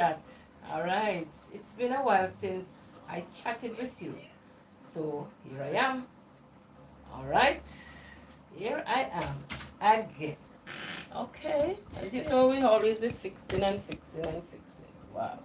Chat. All right. It's been a while since I chatted with you. So here I am. All right. Here I am again. Okay. As you know, we always be fixing and fixing and fixing. Wow.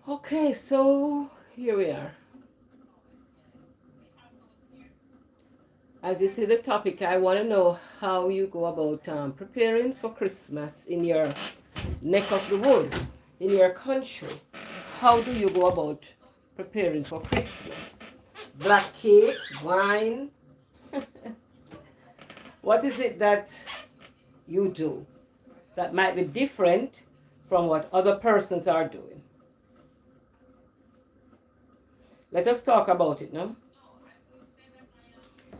Okay, so here we are. As you see the topic, I want to know how you go about preparing for Christmas in your neck of the woods, in your country. How do you go about preparing for Christmas? Black cake, wine. What is it that you do that might be different from what other persons are doing? Let us talk about it now.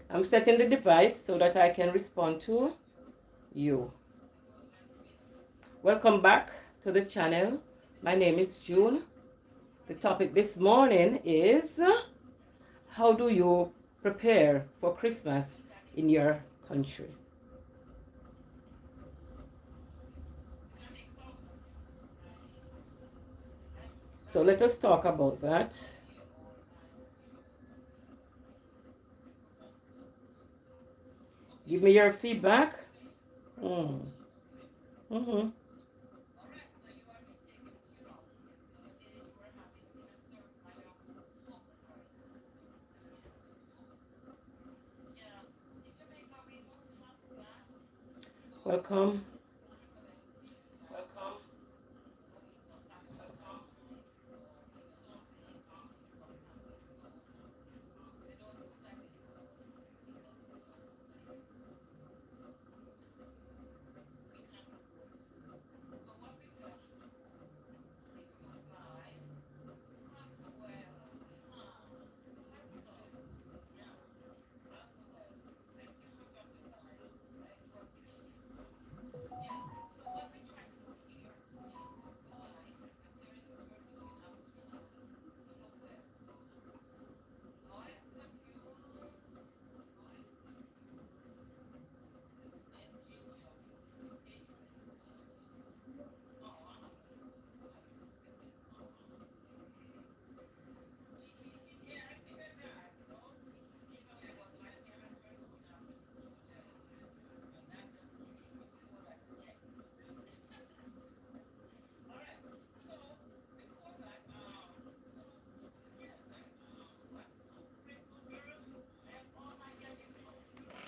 I'm setting the device so that I can respond to you. Welcome back to the channel. My name is June. The topic this morning is how do you prepare for Christmas in your country? So let us talk about that. Give me your feedback. Mm. Mm-hmm. Welcome.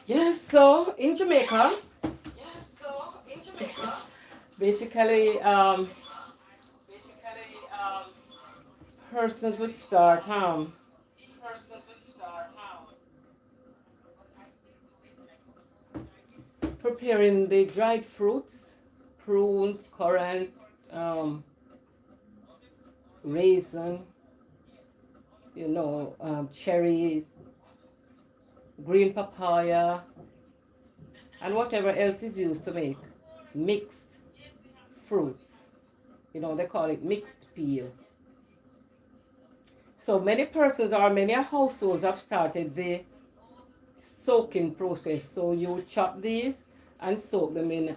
Yes, so in Jamaica, basically, persons would start preparing the dried fruits, prune, currant, raisin, cherry, green papaya, and whatever else is used to make mixed fruits. They call it mixed peel. So many persons or many households have started the soaking process. So you chop these and soak them in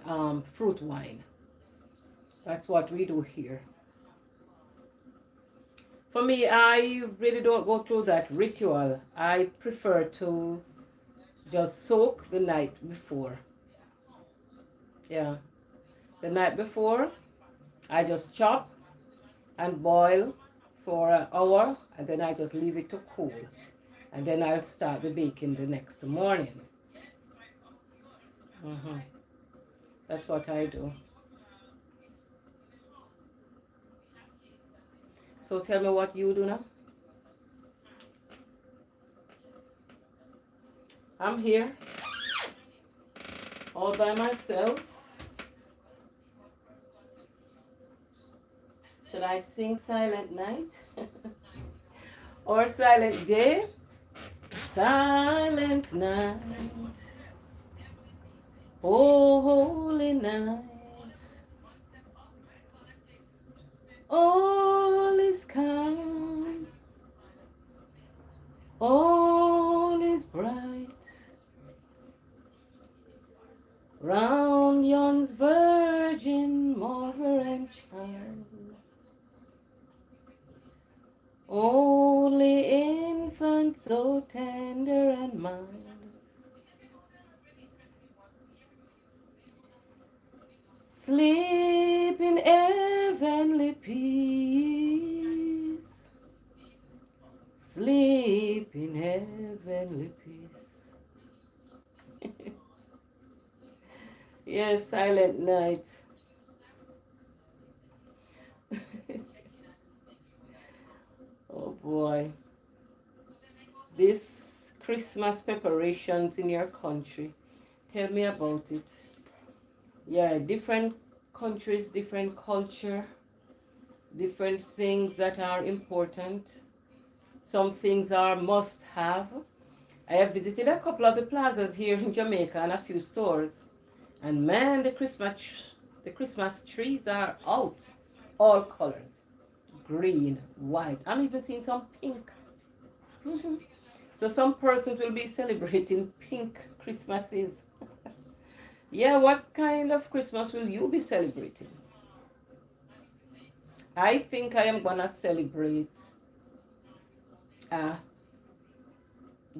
fruit wine. That's what we do here. For me, I really don't go through that ritual. I prefer to just soak the night before. Yeah. The night before, I just chop and boil for an hour, and then I just leave it to cool. And then I'll start the baking the next morning. That's what I do. So tell me what you do now. I'm here all by myself. Should I sing Silent Night? Or Silent Day? Silent night, oh holy night, all is calm, all is bright, round yon virgin mother and child. Only infant so tender and mild, sleep in heavenly peace, sleep in heavenly peace. Yes, Silent Night. Oh boy. This Christmas preparations in your country. Tell me about it. Yeah, different countries, different culture, different things that are important. Some things are must have. I have visited a couple of the plazas here in Jamaica and a few stores. And man, the Christmas trees are out. All colors. Green, white. I'm even seeing some pink. So some persons will be celebrating pink Christmases. Yeah, what kind of Christmas will you be celebrating? I think I am gonna celebrate a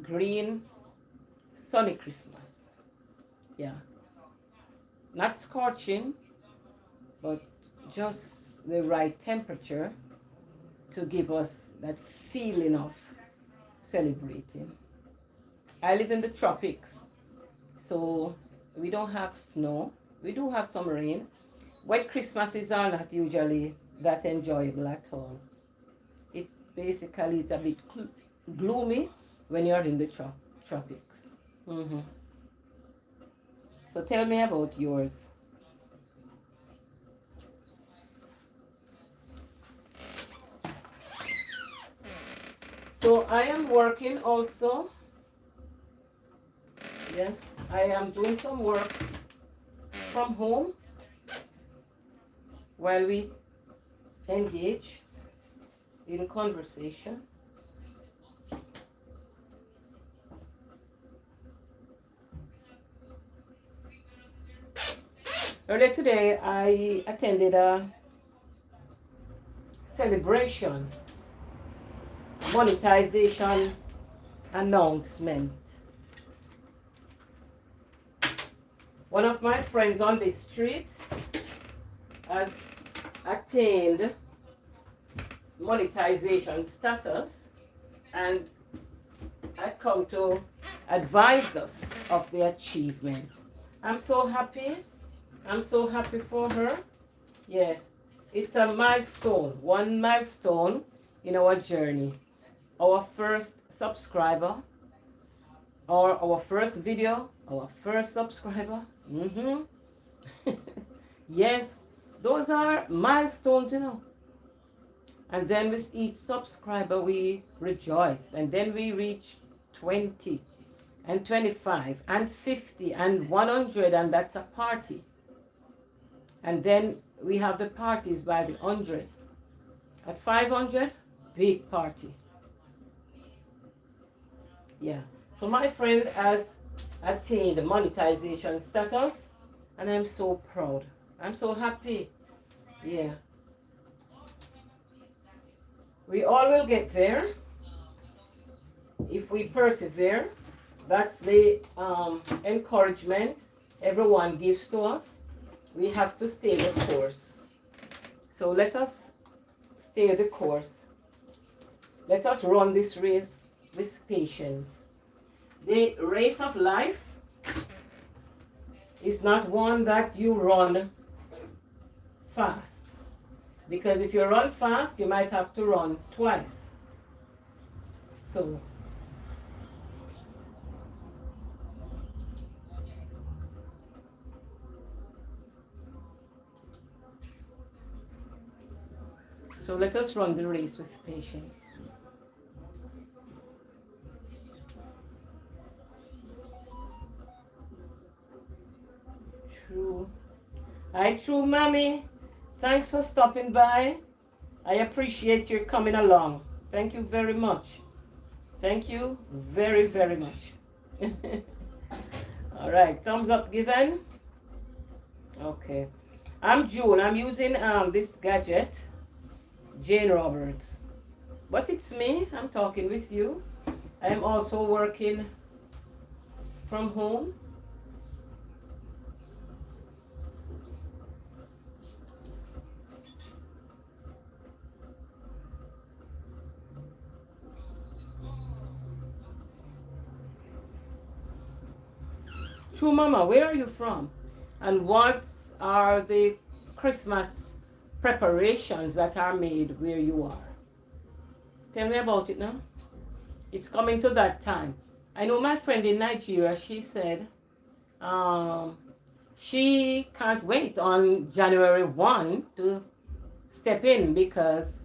green, sunny Christmas. Yeah. Not scorching, but just the right temperature to give us that feeling of celebrating. I live in the tropics, so we don't have snow. We do have some rain. White Christmases are not usually that enjoyable at all. It basically is a bit gloomy when you're in the tropics. So tell me about yours. So I am working also. Yes, I am doing some work from home while we engage in conversation. Earlier today, I attended a celebration, monetization announcement. One of my friends on the street has attained monetization status and had come to advise us of the achievement. I'm so happy. I'm so happy for her. Yeah, it's a milestone, one milestone in our journey. Our first subscriber, or our first video, our first subscriber, Mm-hmm. Yes, those are milestones, you know. And then with each subscriber, we rejoice. And then we reach 20 and 25 and 50 and 100, and that's a party. And then we have the parties by the hundreds. At 500, big party. Yeah. So my friend has attained monetization status, and I'm so proud. I'm so happy. Yeah. We all will get there if we persevere. That's the encouragement everyone gives to us. We have to stay the course. So let us stay the course. Let us run this race with patience. The race of life is not one that you run fast. Because if you run fast, you might have to run twice. So let us run the race with patience. True. Hi, True Mommy. Thanks for stopping by. I appreciate your coming along. Thank you very much. Thank you very, very much. All right, thumbs up given. Okay. I'm June. I'm using this gadget, Jane Roberts. But it's me. I'm talking with you. I'm also working from home. True Mama, where are you from? And what are the Christmas preparations that are made where you are? Tell me about it now. It's coming to that time. I know my friend in Nigeria, she said she can't wait on January 1 to step in because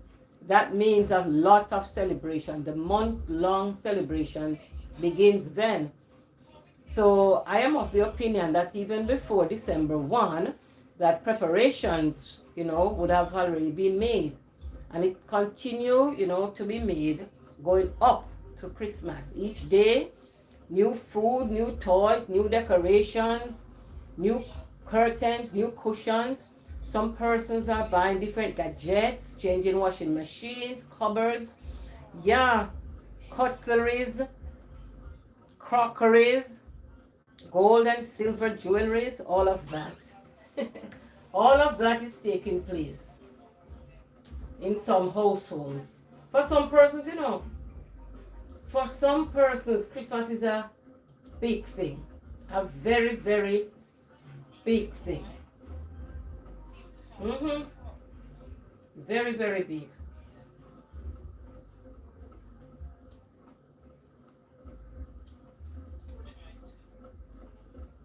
that means a lot of celebration. The month-long celebration begins then. So I am of the opinion that even before December 1, that preparations, would have already been made. And it continue, to be made going up to Christmas. Each day, new food, new toys, new decorations, new curtains, new cushions. Some persons are buying different gadgets, changing washing machines, cupboards, cutleries, crockeries, gold and silver jewelries, all of that. All of that is taking place in some households. For some persons, Christmas is a big thing. A very, very big thing. Very, very big.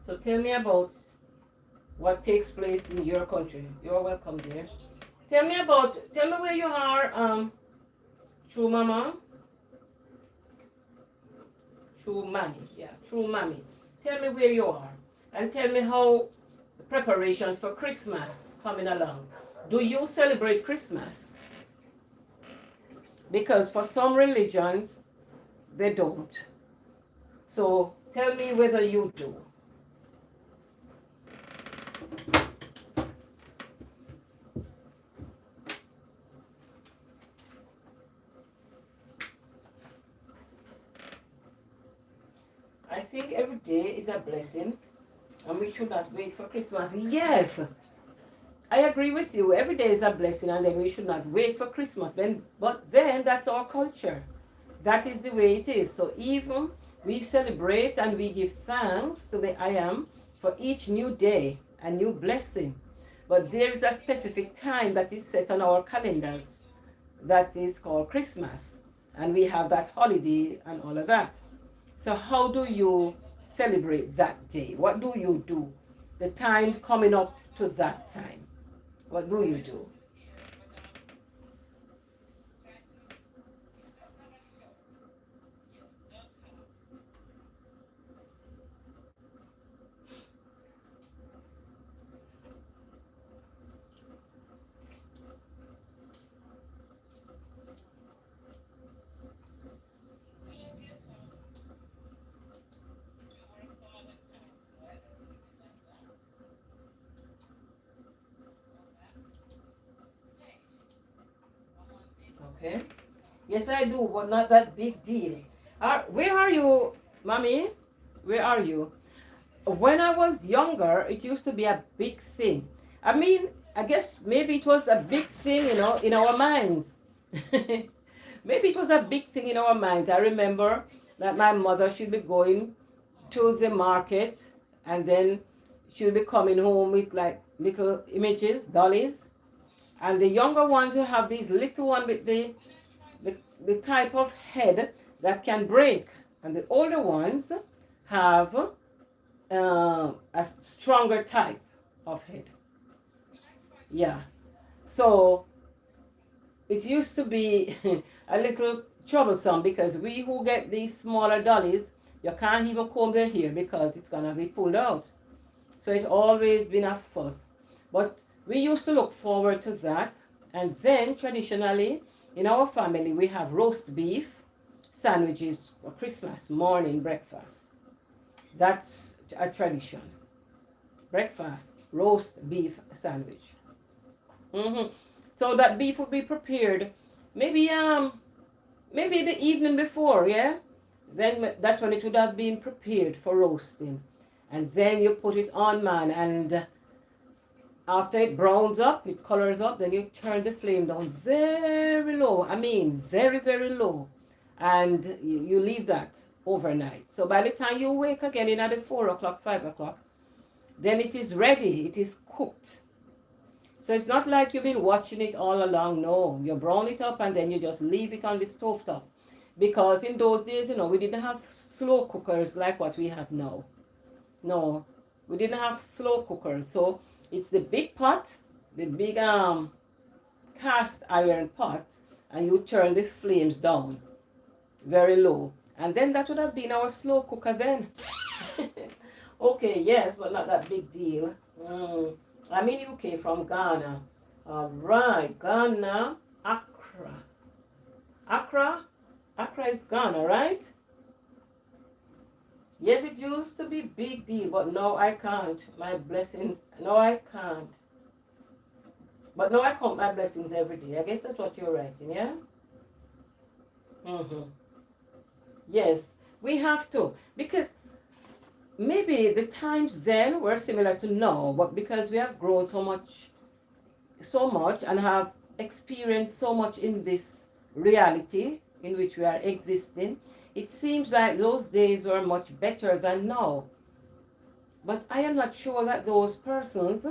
So tell me about what takes place in your country. You're welcome there. Tell me where you are, True Mama. True Mommy, True Mommy. Tell me where you are. And tell me how the preparations for Christmas coming along. Do you celebrate Christmas? Because for some religions, they don't. So tell me whether you do. I think every day is a blessing and we should not wait for Christmas. Yes, I agree with you. Every day is a blessing and then we should not wait for Christmas. But then that's our culture. That is the way it is. So even we celebrate and we give thanks to the I Am for each new day, a new blessing. But there is a specific time that is set on our calendars that is called Christmas. And we have that holiday and all of that. So how do you celebrate that day? What do you do the time coming up to that time? What do you do? Okay. Yes, I do, but not that big deal. Where are you, mommy? Where are you? When I was younger, it used to be a big thing. I mean, I guess maybe it was a big thing, in our minds. Maybe it was a big thing in our minds. I remember that my mother should be going to the market, and then she'll be coming home with like little images, dollies, and the younger ones will have these little one with the, the type of head that can break, and the older ones have a stronger type of head. Yeah. So it used to be a little troublesome because we who get these smaller dollies, you can't even comb their hair because it's gonna be pulled out. So it's always been a fuss. But we used to look forward to that. And then traditionally in our family we have roast beef sandwiches for Christmas morning breakfast. That's a tradition. Breakfast, roast beef sandwich. hmm So that beef would be prepared maybe maybe the evening before, yeah? Then that's when it would have been prepared for roasting. And then you put it on, man, and after it browns up, it colors up, then you turn the flame down very low. I mean, very, very low. And you leave that overnight. So by the time you wake again in at the 4 o'clock, 5 o'clock, then it is ready. It is cooked. So it's not like you've been watching it all along. No, you brown it up and then you just leave it on the stove top. Because in those days, we didn't have slow cookers like what we have now. No, we didn't have slow cookers. So it's the big pot, the big cast iron pot, and you turn the flames down very low. And then that would have been our slow cooker then. Okay, yes, but not that big deal. I'm in UK from Ghana. All right, Ghana, Accra. Accra? Accra is Ghana, right? Yes, it used to be big deal, but now I can't. My blessings, no, I can't. But now I count my blessings every day. I guess that's what you're writing, yeah? Mm-hmm. Yes, we have to. Because maybe the times then were similar to now, but because we have grown so much and have experienced so much in this reality in which we are existing, it seems like those days were much better than now. But I am not sure that those persons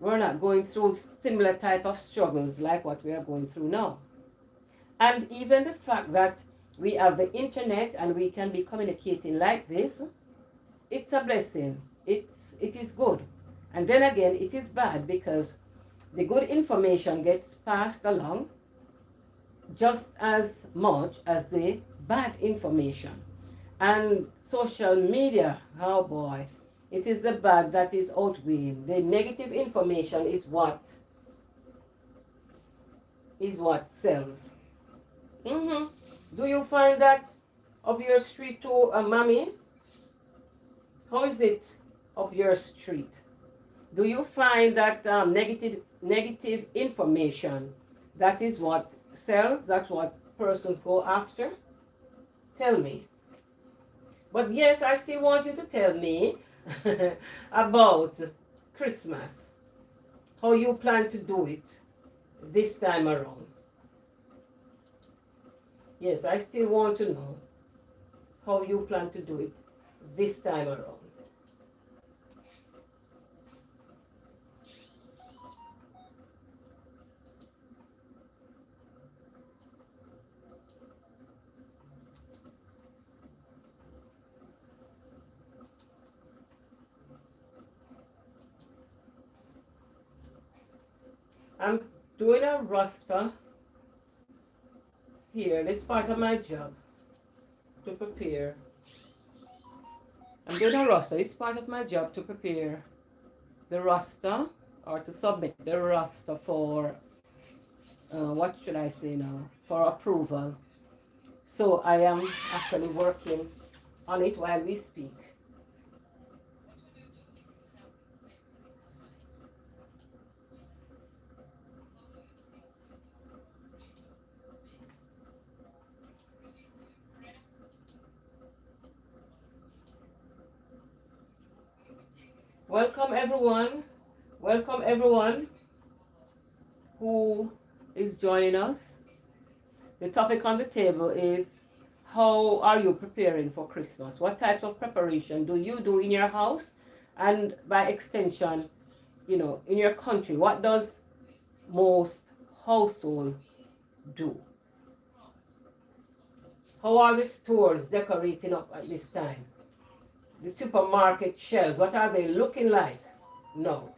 were not going through similar type of struggles like what we are going through now. And even the fact that we have the internet and we can be communicating like this, it's a blessing. It is good. And then again, it is bad because the good information gets passed along just as much as the bad information. And social media, oh boy, it is the bad that is outweighing. The negative information is what sells. Do you find that up your street too, mommy? How is it up your street? Do you find that negative information, that is what sells? That's what persons go after? Tell me. But yes, I still want you to tell me about Christmas. How you plan to do it this time around. Yes, I still want to know how you plan to do it this time around. I'm doing a roster here. This part of my job to prepare. I'm doing a roster. It's part of my job to prepare the roster or to submit the roster for what should I say now? For approval. So I am actually working on it while we speak. Welcome everyone. Welcome everyone who is joining us. The topic on the table is, how are you preparing for Christmas? What types of preparation do you do in your house? And by extension, in your country, what does most household do? How are the stores decorating up at this time? The supermarket shelves, what are they looking like? No.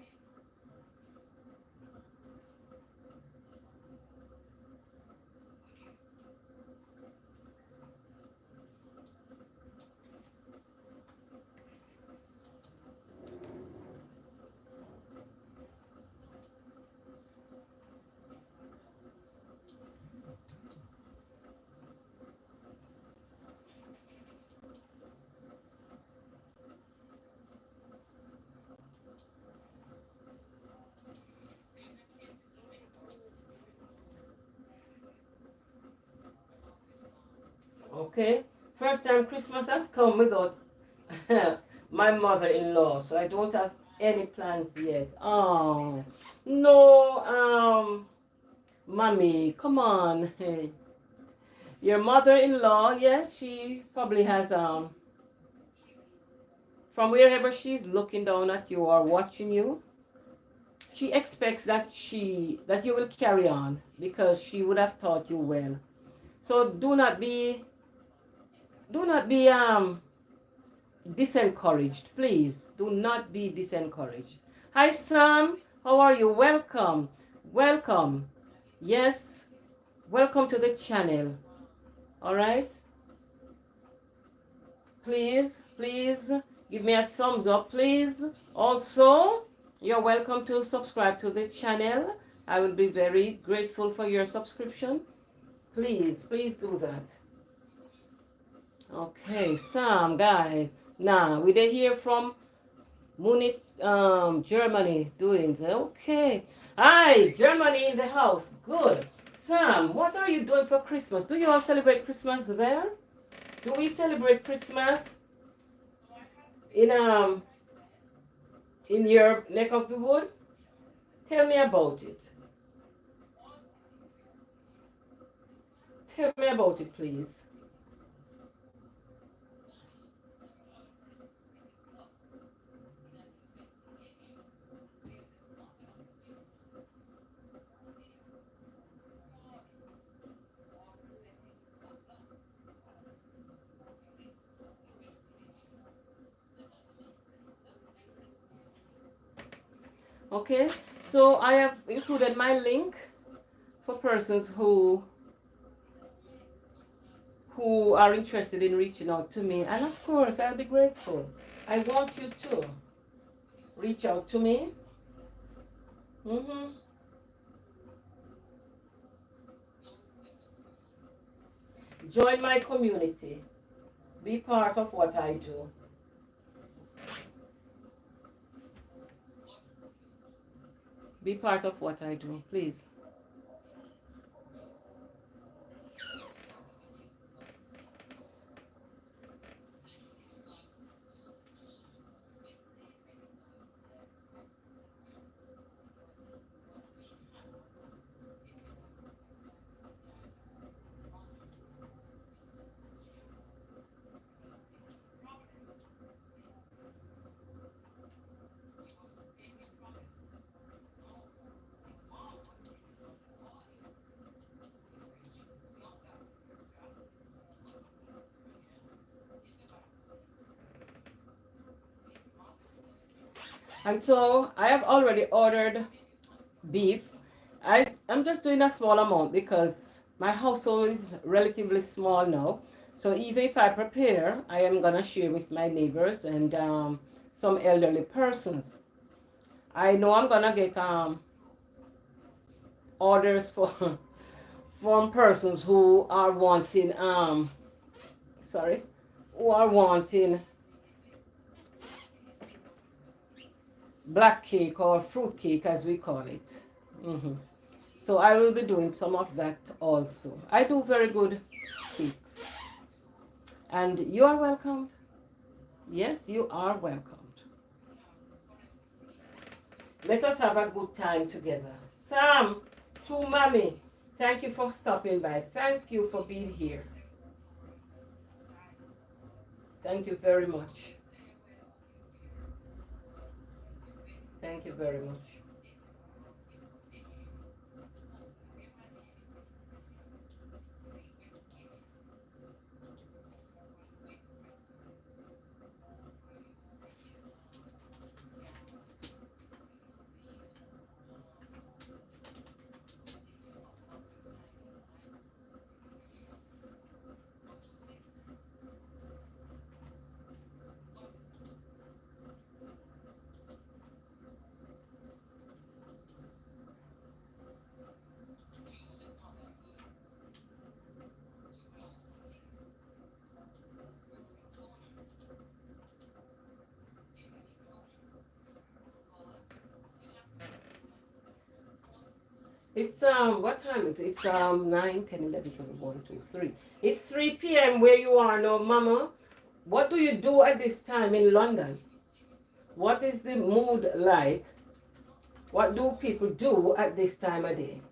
Okay. First time Christmas has come without my mother-in-law, so I don't have any plans yet. Oh, no, mommy, come on. Your mother-in-law, yes, she probably has from wherever she's looking down at you or watching you, she expects that you will carry on because she would have taught you well. So do not be disencouraged, please. Do not be disencouraged. Hi Sam, how are you? Welcome. Welcome. Yes, welcome to the channel. All right, please give me a thumbs up, please. Also, you're welcome to subscribe to the channel. I will be very grateful for your subscription. Please do that. Okay, Sam, guys. Now we did hear from Munich, Germany doing it. Okay. Hi, Germany in the house. Good. Sam, what are you doing for Christmas? Do you all celebrate Christmas there? Do we celebrate Christmas in in your neck of the wood? Tell me about it. Tell me about it, please. Okay, so I have included my link for persons who are interested in reaching out to me, and of course I'll be grateful. I want you to reach out to me. Join my community. Be part of what I do. Be part of what I do, please. And so I have already ordered beef, I'm just doing a small amount because my household is relatively small now. So even if I prepare, I am gonna share with my neighbors and some elderly persons. I know I'm gonna get orders for from persons who are wanting sorry, who are wanting black cake or fruit cake as we call it. hmm So I will be doing some of that also. I do very good cakes. And you are welcomed. Yes, you are welcomed. Let us have a good time together. Sam, to mommy, thank you for stopping by. Thank you for being here. Thank you very much. Thank you very much. It's what time is it? It's 9, 10, 11, 12, 1, 2, 3. It's 3 p.m. where you are now, Mama. What do you do at this time in London? What is the mood like? What do people do at this time of day?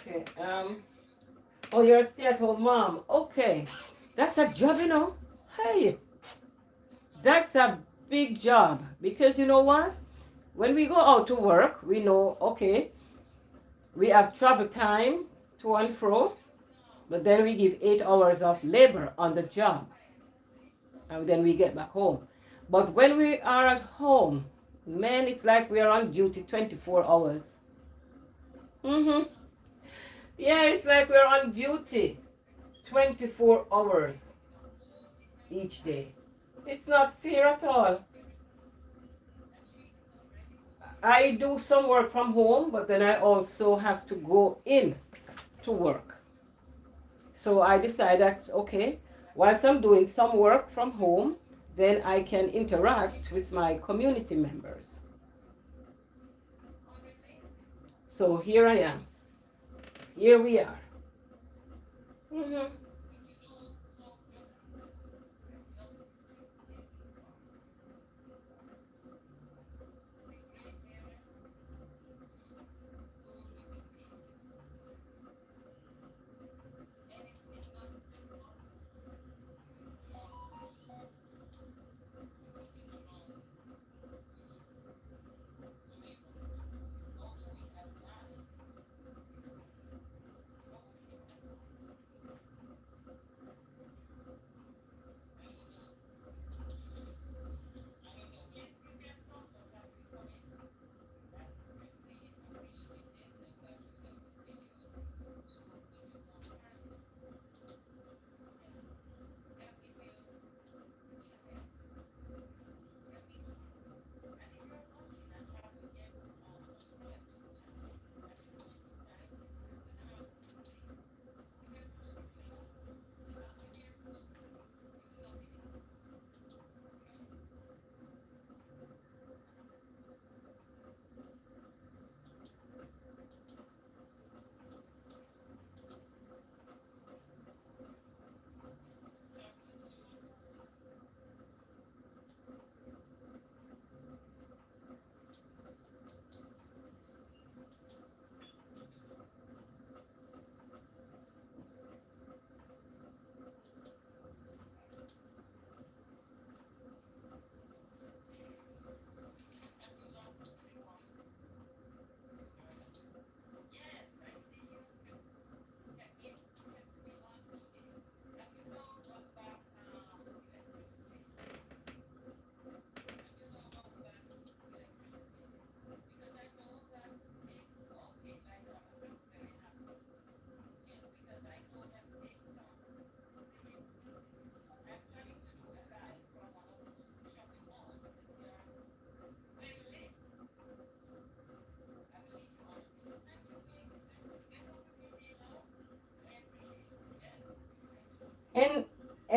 Okay. Oh, you're a stay-at-home mom. Okay. That's a job, you know. Hey, that's a big job because you know what? When we go out to work, we know, okay, we have travel time to and fro, but then we give 8 hours of labor on the job, and then we get back home. But when we are at home, man, it's like we are on duty 24 hours. Mm-hmm. Yeah, it's like we're on duty 24 hours each day. It's not fair at all. I do some work from home, but then I also have to go in to work. So I decided that, okay, once I'm doing some work from home, then I can interact with my community members. So here I am. Here we are. Mhm.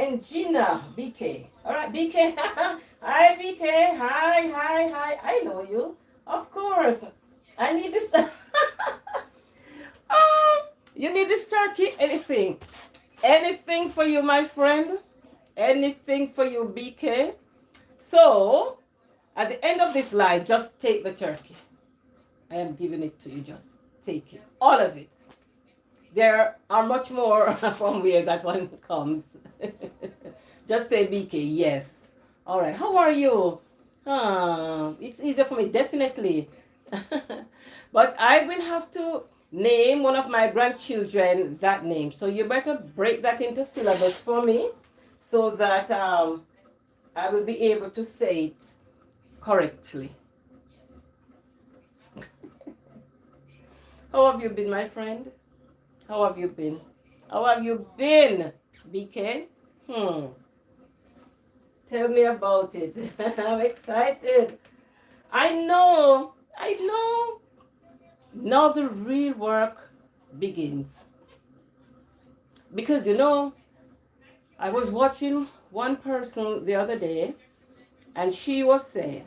and Gina, BK. All right, BK. Hi, BK. Hi. I know you. Of course. I need this. You need this turkey? Anything. Anything for you, my friend. Anything for you, BK. So, at the end of this live, just take the turkey. I am giving it to you. Just take it. All of it. There are much more from where that one comes. Just say BK, yes. All right, how are you? It's easier for me, definitely. But I will have to name one of my grandchildren that name. So you better break that into syllables for me so that I will be able to say it correctly. How have you been, my friend? How have you been? How have you been, BK? Tell me about it. I'm excited. I know. Now the real work begins. Because I was watching one person the other day, and she was saying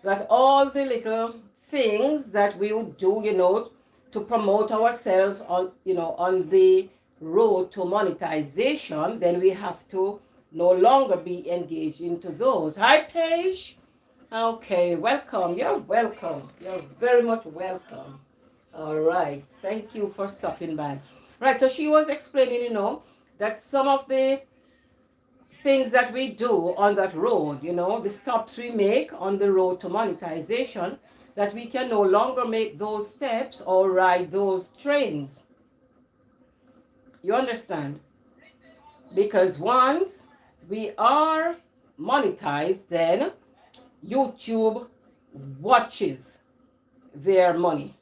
that all the little things that we would do, to promote ourselves on the road to monetization, then we have to no longer be engaged into those. Hi, Paige. Okay, welcome. You're welcome. You're very much welcome. All right. Thank you for stopping by. Right. So she was explaining, that some of the things that we do on that road, the stops we make on the road to monetization, that we can no longer make those steps or ride those trains. You understand? Because once we are monetized, then YouTube watches their money.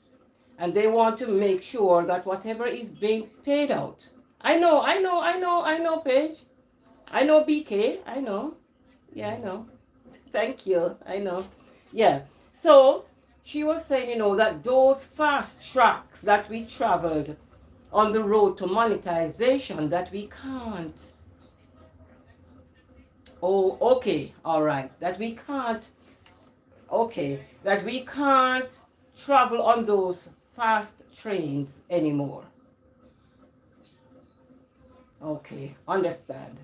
And they want to make sure that whatever is being paid out. I know, Paige. I know, BK. I know. Yeah, I know. Thank you. I know. Yeah. So she was saying, that those fast tracks that we traveled on the road to monetization, that we can't. Oh, okay. All right. That we can't. Okay. That we can't travel on those fast trains anymore. Okay. Understand.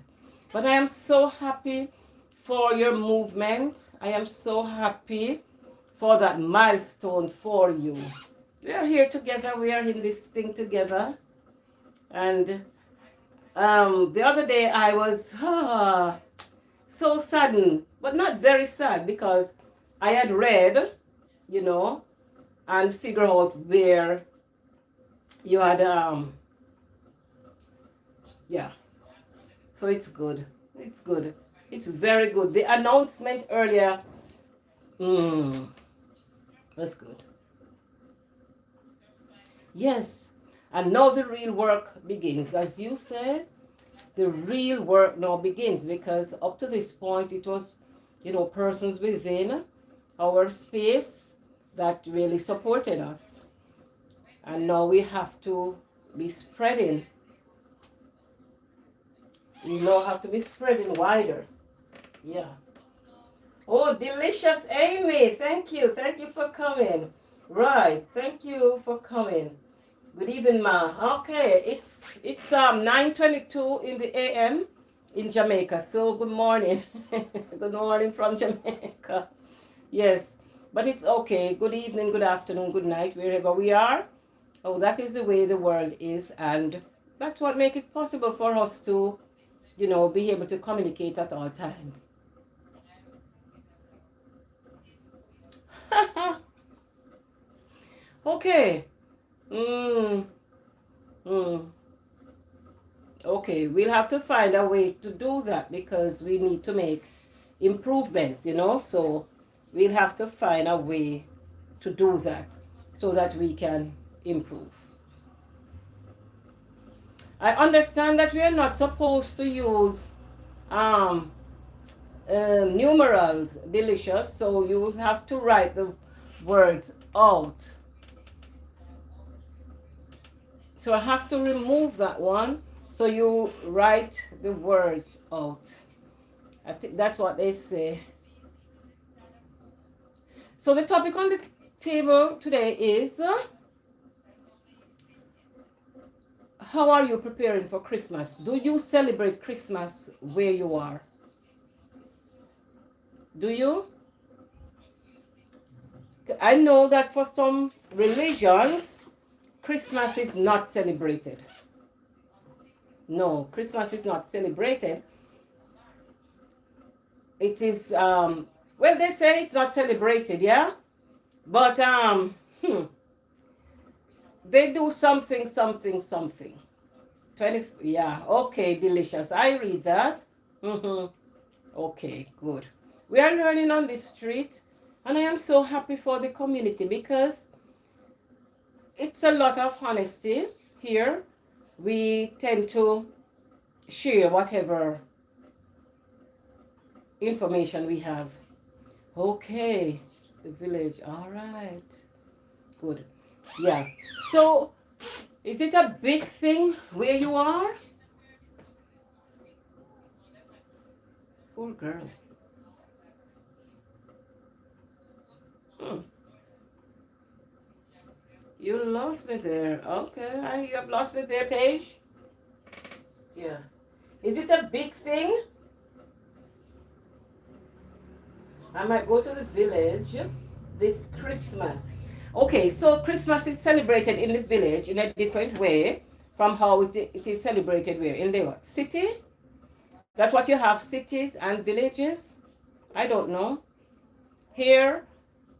But I am so happy for your movement. I am so happy for that milestone for you. We are here together. We are in this thing together. And the other day I was so saddened, but not very sad, because I had read, and figure out where you had, yeah. So it's good. It's good. It's very good. The announcement earlier, that's good. Yes. And now the real work begins. As you said, the real work now begins, because up to this point it was, persons within our space that really supported us. And now we have to be spreading. We now have to be spreading wider. Yeah. Oh, delicious Amy. Thank you. Thank you for coming. Right. Thank you for coming. Good evening, ma. Okay, it's 9:22 in the a.m. in Jamaica. So good morning. Good morning from Jamaica. Yes, but it's okay. Good evening, good afternoon, good night, wherever we are. Oh, that is the way the world is, and that's what makes it possible for us to, be able to communicate at all times. Okay. Okay, we'll have to find a way to do that, because we need to make improvements, so we'll have to find a way to do that so that we can improve. I understand that we are not supposed to use numerals, delicious, so you have to write the words out. So I have to remove that one So you write the words out. I think that's what they say. So the topic on the table today is how are you preparing for Christmas? Do you celebrate Christmas where you are? Do you? I know that for some religions, Christmas is not celebrated. No, Christmas is not celebrated. It is, well, they say it's not celebrated, yeah? But they do something, something, something. 20, yeah, okay, delicious. I read that. Okay, good. We are learning on the street, and I am so happy for the community because it's a lot of honesty here. We tend to share whatever information we have. Okay, the village. All right, good. Yeah. So, is it a big thing where you are? Poor girl. You lost me there. Okay, you have lost me there, Paige. Yeah. Is it a big thing? I might go to the village this Christmas. Okay, so Christmas is celebrated in the village in a different way from how it is celebrated where? In the what? City? That's what you have, cities and villages? I don't know. Here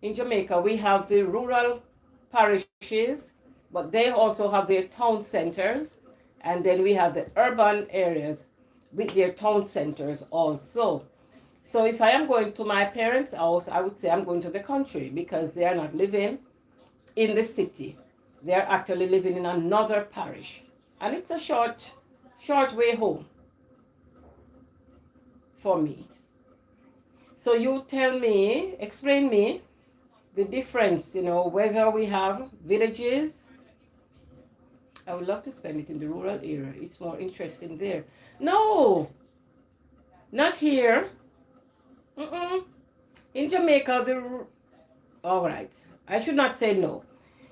in Jamaica, we have the rural parishes, but they also have their town centers. And then we have the urban areas with their town centers also. So if I am going to my parents' house, I would say I'm going to the country because they are not living in the city. They are actually living in another parish. And it's a short way home for me. So you tell me, explain me the difference, whether we have villages. I would love to spend it in the rural area. It's more interesting there. No, not here. In Jamaica, all right. I should not say no.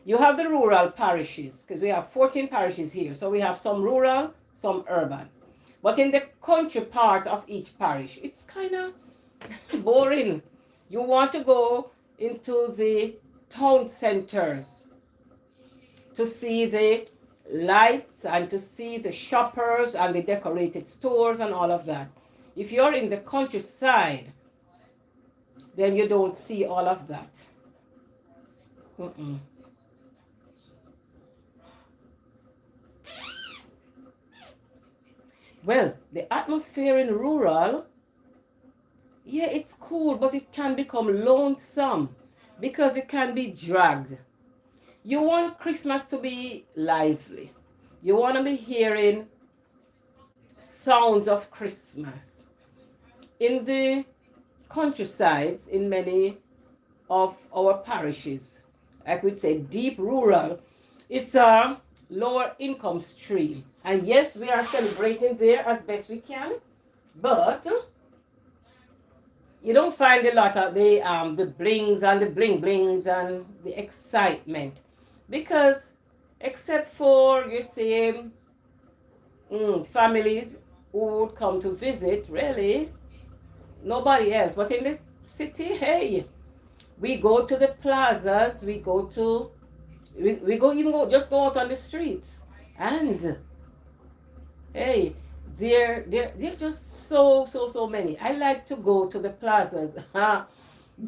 You have the rural parishes because we have 14 parishes here. So we have some rural, some urban. But in the country part of each parish, it's kind of boring. You want to go into the town centers to see the lights and to see the shoppers and the decorated stores and all of that. If you're in the countryside, then you don't see all of that. Well, the atmosphere in rural, yeah, it's cool, but it can become lonesome because it can be dragged. You want Christmas to be lively. You want to be hearing sounds of Christmas. In the countrysides, in many of our parishes, I could say deep rural, it's a lower income stream. And yes, we are celebrating there as best we can, but you don't find a lot of the blings and the bling blings and the excitement. Because except for, you see, families who would come to visit, really, nobody else. But in the city, hey, we go to the plazas, we go just go out on the streets. And, hey, they're just so many. I like to go to the plazas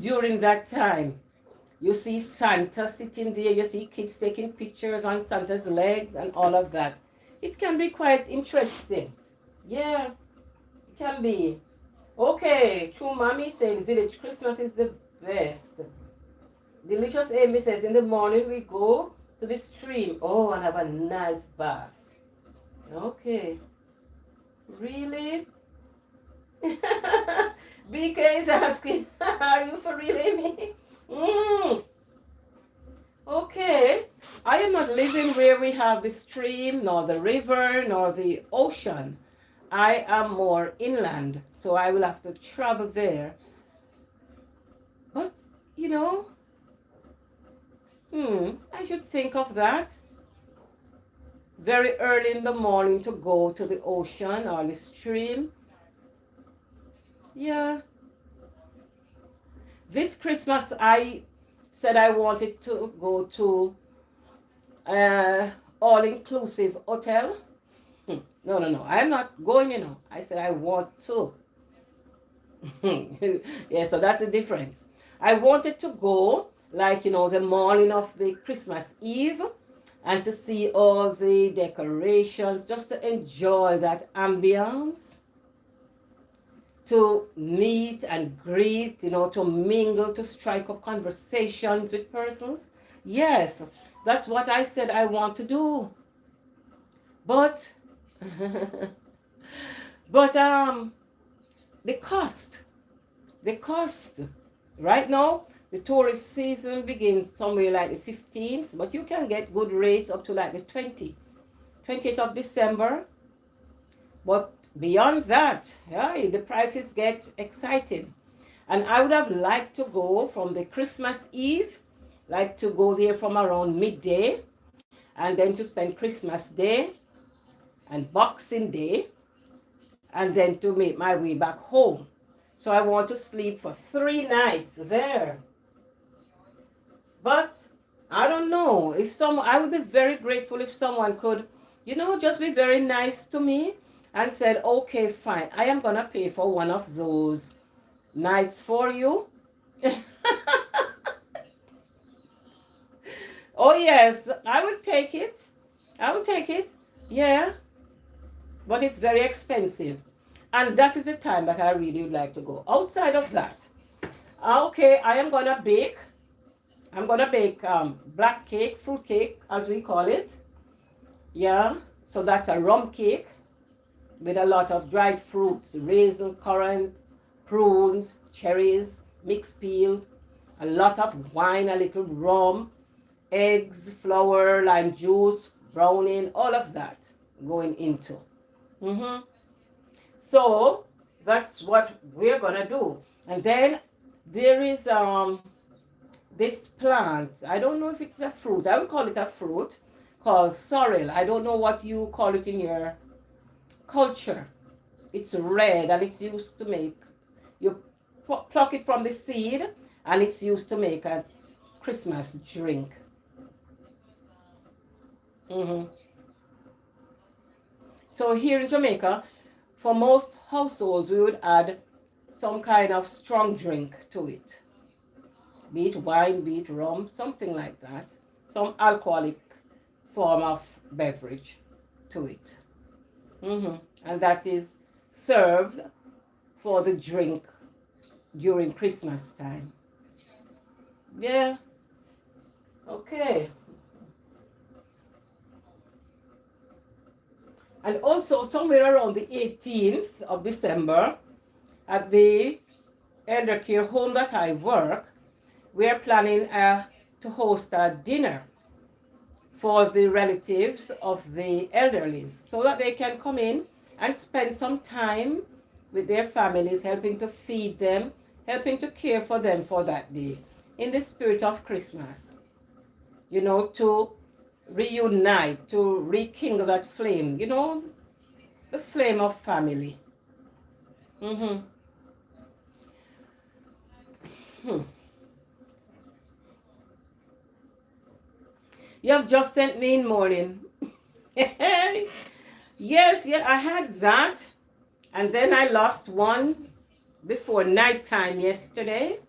during that time. You see Santa sitting there, you see kids taking pictures on Santa's legs and all of that. It can be quite interesting. Yeah, it can be. Okay, True Mommy saying village Christmas is the best. Delicious Amy says in the morning we go to the stream. Oh, and have a nice bath. Okay. Really? BK is asking, are you for real, Amy? Okay, I am not living where we have the stream, nor the river, nor the ocean. I am more inland, so I will have to travel there. But, you know, I should think of that. Very early in the morning to go to the ocean or the stream. Yeah. This Christmas, I said I wanted to go to all-inclusive hotel. No, no, no. I'm not going, I said I want to. Yeah, so that's the difference. I wanted to go, like, the morning of the Christmas Eve and to see all the decorations, just to enjoy that ambience, to meet and greet, to mingle, to strike up conversations with persons. Yes, that's what I said I want to do. But, but the cost, right now, the tourist season begins somewhere like the 15th, but you can get good rates up to like the 20th of December. But beyond that, yeah, the prices get exciting. And I would have liked to go from the Christmas Eve, like to go there from around midday, and then to spend Christmas Day and Boxing Day, and then to make my way back home. So I want to sleep for 3 nights there. But I don't know if I would be very grateful if someone could, just be very nice to me and said, okay, fine, I am going to pay for one of those nights for you. Oh, yes, I would take it. Yeah, but it's very expensive. And that is the time that I really would like to go. Outside of that, okay, I am going to bake. I'm going to bake black cake, fruit cake, as we call it. Yeah, so that's a rum cake with a lot of dried fruits, raisin, currants, prunes, cherries, mixed peels, a lot of wine, a little rum, eggs, flour, lime juice, browning, all of that going into. So that's what we're going to do. And then there is this plant. I don't know if it's a fruit. I would call it a fruit called sorrel. I don't know what you call it in your culture. It's red and it's used to make, you pluck it from the seed and it's used to make a Christmas drink. So here in Jamaica, for most households, we would add some kind of strong drink to it. Be it wine, be it rum, something like that. Some alcoholic form of beverage to it. And that is served for the drink during Christmas time. Yeah. Okay. And also somewhere around the 18th of December, at the elder care home that I work, we are planning to host a dinner for the relatives of the elderly so that they can come in and spend some time with their families, helping to feed them, helping to care for them for that day, in the spirit of Christmas. To reunite, to rekindle that flame, the flame of family. You have just sent me in morning. Yes, yeah, I had that. And then I lost one before nighttime yesterday.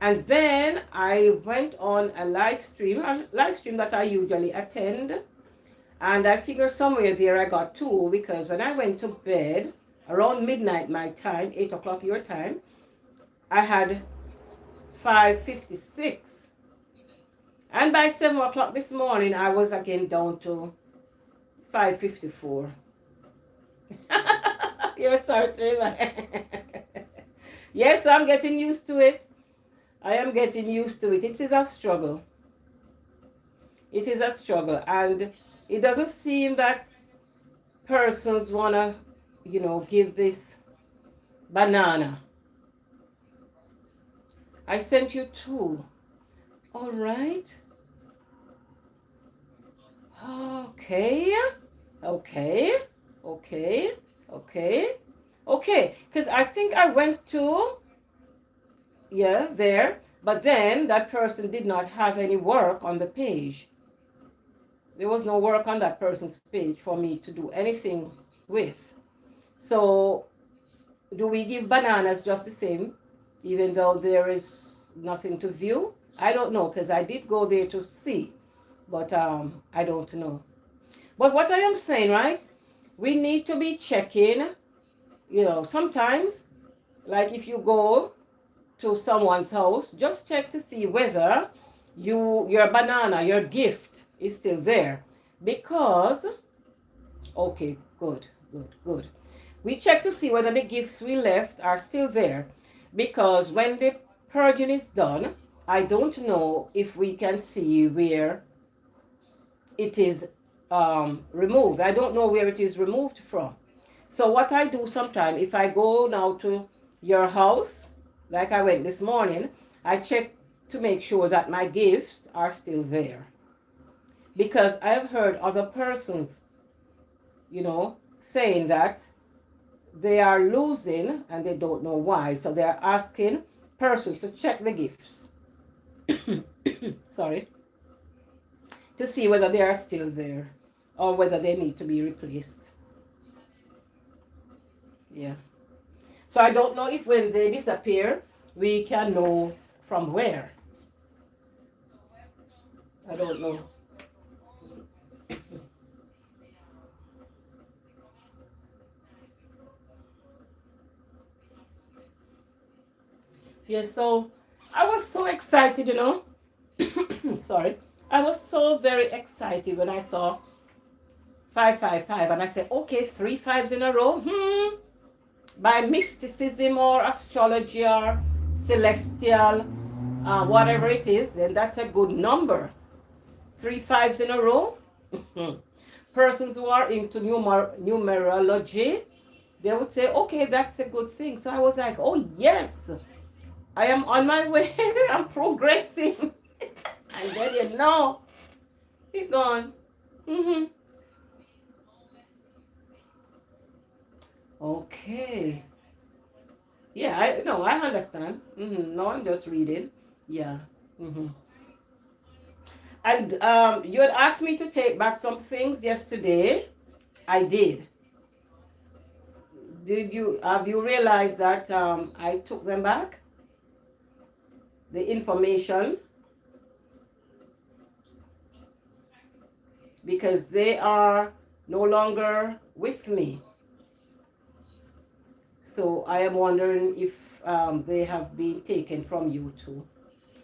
And then I went on a live stream that I usually attend. And I figure somewhere there I got 2, because when I went to bed around midnight my time, 8 o'clock your time, I had 556. And by 7 o'clock this morning, I was again down to 554. You're sorry. Yes, I'm getting used to it. I am getting used to it. It is a struggle. It is a struggle, and it doesn't seem that persons want to, give this banana. I sent you two. All right. Okay. Okay. Okay. Okay. Okay. Because I think I went to, yeah, there. But then that person did not have any work on the page. There was no work on that person's page for me to do anything with. So do we give bananas just the same, even though there is nothing to view? I don't know, because I did go there to see, but I don't know. But what I am saying, right? We need to be checking, sometimes, like if you go to someone's house, just check to see whether your banana, your gift is still there. Because, okay, good, good, good. We check to see whether the gifts we left are still there. Because when the purging is done, I don't know if we can see where it is removed. I don't know where it is removed from. So what I do sometimes, if I go now to your house, like I went this morning, I check to make sure that my gifts are still there. Because I have heard other persons, saying that they are losing and they don't know why. So they are asking persons to check the gifts. Sorry. To see whether they are still there or whether they need to be replaced. Yeah. So I don't know if when they disappear, we can know from where. I don't know. Yeah, so I was so excited, Sorry. I was so very excited when I saw 555 and I said, okay, 3 5s in a row. By mysticism or astrology or celestial, whatever it is, then that's a good number. 3 5s in a row. Persons who are into numerology, they would say, okay, that's a good thing. So I was like, oh, yes, I am on my way. I'm progressing. And then you're gone. Mm-hmm. Okay. Yeah, I understand. No, I'm just reading. Yeah. And you had asked me to take back some things yesterday. I did. Have you realized that I took them back? The information, because they are no longer with me. So I am wondering if they have been taken from you too.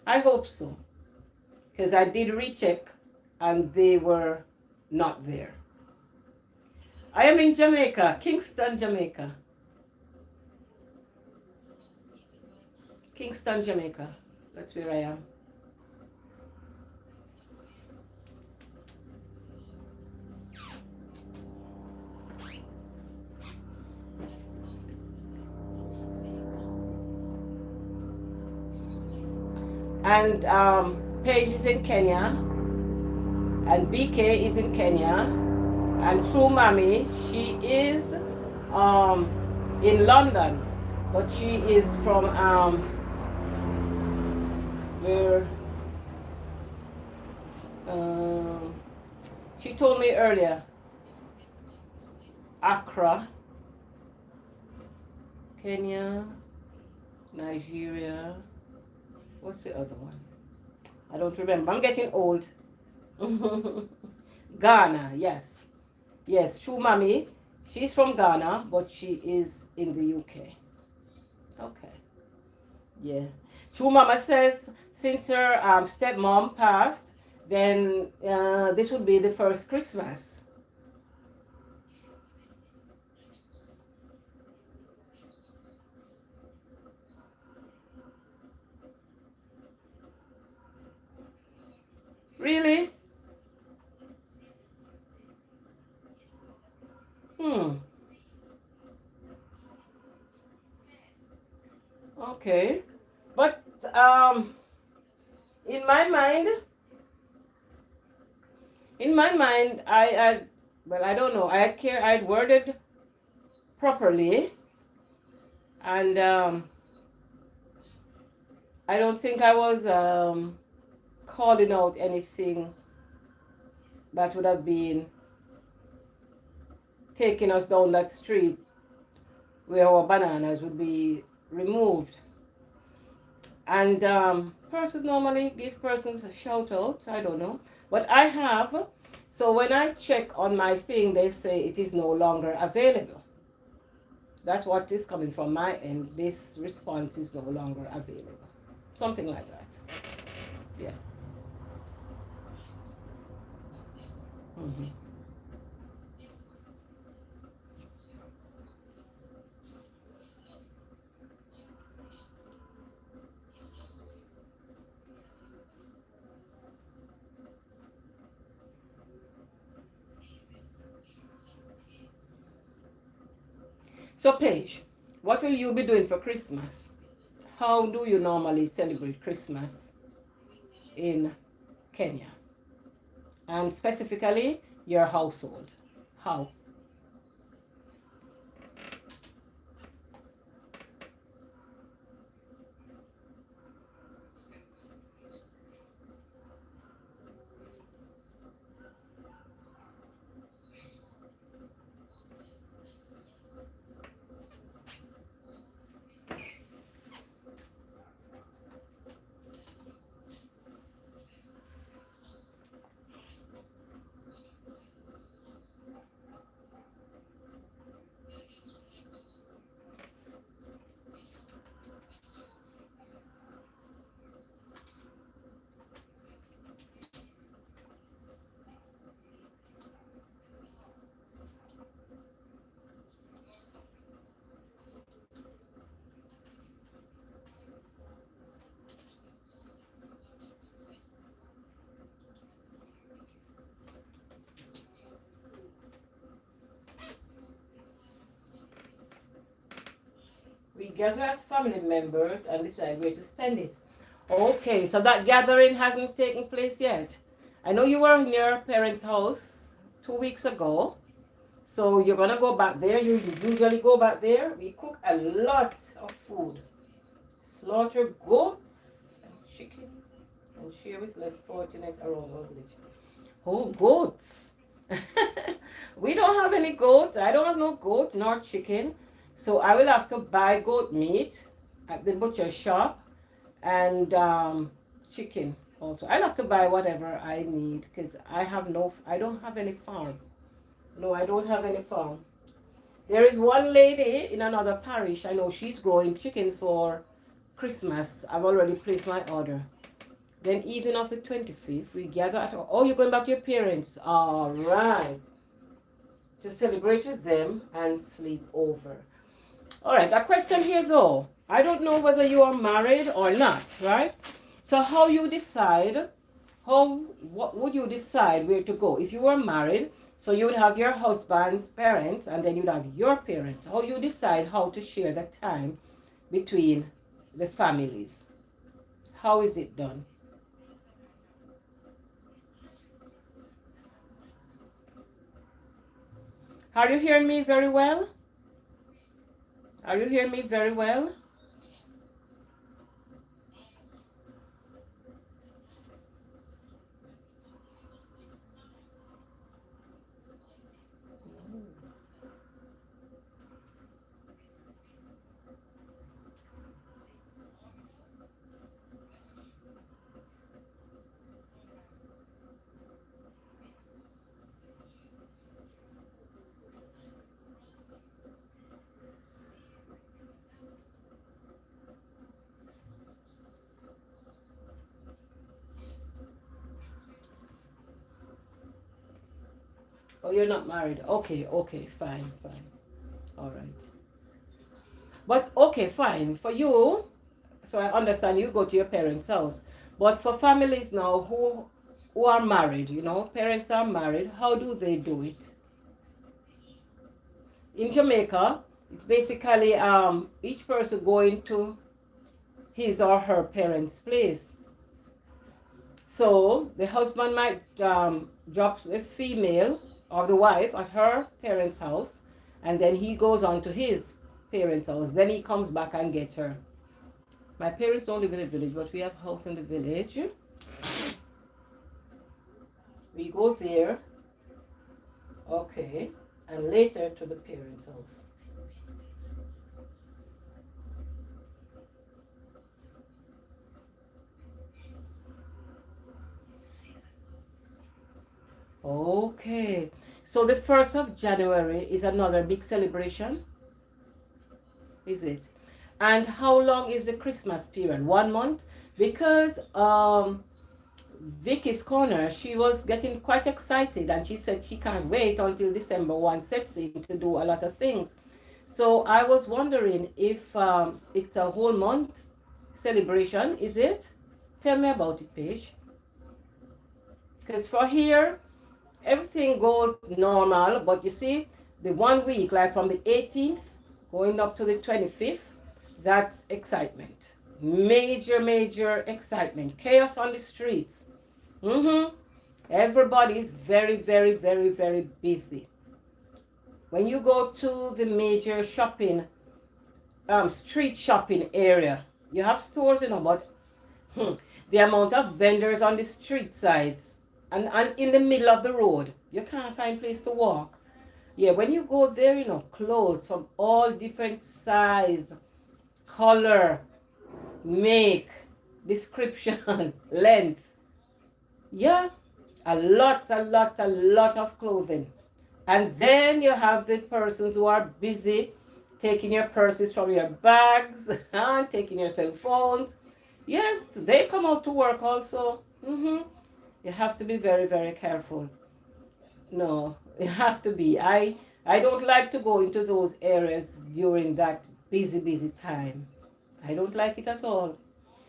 I hope so, because I did recheck and they were not there. I am in Jamaica, Kingston, Jamaica. Kingston, Jamaica. That's where I am. And Paige is in Kenya, and BK is in Kenya, and True Mommy, she is in London, but she is from where she told me earlier, Accra, Kenya, Nigeria. What's the other one? I don't remember. I'm getting old. Ghana, yes. Yes, True Mommy. She's from Ghana, but she is in the UK. Okay. Yeah. True Mama says since her stepmom passed, then this would be the first Christmas. Really? Hmm. Okay. But in my mind, I well, I don't know. I had worded properly, and I don't think I was calling out anything that would have been taking us down that street where our bananas would be removed. And persons normally give persons a shout out. I don't know. But I have. So when I check on my thing, they say it is no longer available. That's what is coming from my end. This response is no longer available. Something like that. Yeah. Hmm. So, Paige, what will you be doing for Christmas? How do you normally celebrate Christmas in Kenya? And specifically, your household? How? We gather as family members and decide where to spend it. Okay, so that gathering hasn't taken place yet. I know you were in your parents' house 2 weeks ago, so you're gonna go back there. You usually go back there. We cook a lot of food, slaughter goats and chicken, and share with less fortunate around our village. Oh, goats! We don't have any goat. I don't have no goat nor chicken, so I will have to buy goat meat at the butcher shop and chicken also. I'll have to buy whatever I need because I don't have any farm. No, I don't have any farm. There is one lady in another parish. I know she's growing chickens for Christmas. I've already placed my order. Then evening of the 25th, we gather at oh, you're going back to your parents. All right. To celebrate with them and sleep over. All right, a question here though. I don't know whether you are married or not, right? So how you decide, what would you decide where to go? If you were married, so you would have your husband's parents and then you'd have your parents. How you decide how to share the time between the families? How is it done? Are you hearing me very well? Are you hearing me very well? Oh, you're not married. Okay, okay, fine, fine. All right. But okay, fine. For you, so I understand you go to your parents' house. But for families now who are married, parents are married, how do they do it? in Jamaica, it's basically each person going to his or her parents' place. So the husband might drop the female or the wife at her parents' house, and then he goes on to his parents' house. Then he comes back and gets her. My parents don't live in the village, but we have a house in the village. We go there, okay, and later to the parents' house. Okay, so the 1st of January is another big celebration, is it? And how long is the Christmas period? 1 month? Because Vicky's Corner, she was getting quite excited and she said she can't wait until December 1 sets in to do a lot of things. So I was wondering if it's a whole month celebration, is it? Tell me about it, Paige. Because for here, everything goes normal, but you see, the 1 week, like from the 18th going up to the 25th, that's excitement. Major, major excitement. Chaos on the streets. Everybody is very, very, very, very busy. When you go to the major shopping, street shopping area, you have stores, but the amount of vendors on the street sides and in the middle of the road, you can't find place to walk. Yeah, when you go there, clothes from all different size, color, make, description, length. Yeah, a lot of clothing. And then you have the persons who are busy taking your purses from your bags and taking your cell phones. Yes, they come out to work also. You have to be very, very careful. No, you have to be. I don't like to go into those areas during that busy time. I don't like it at all.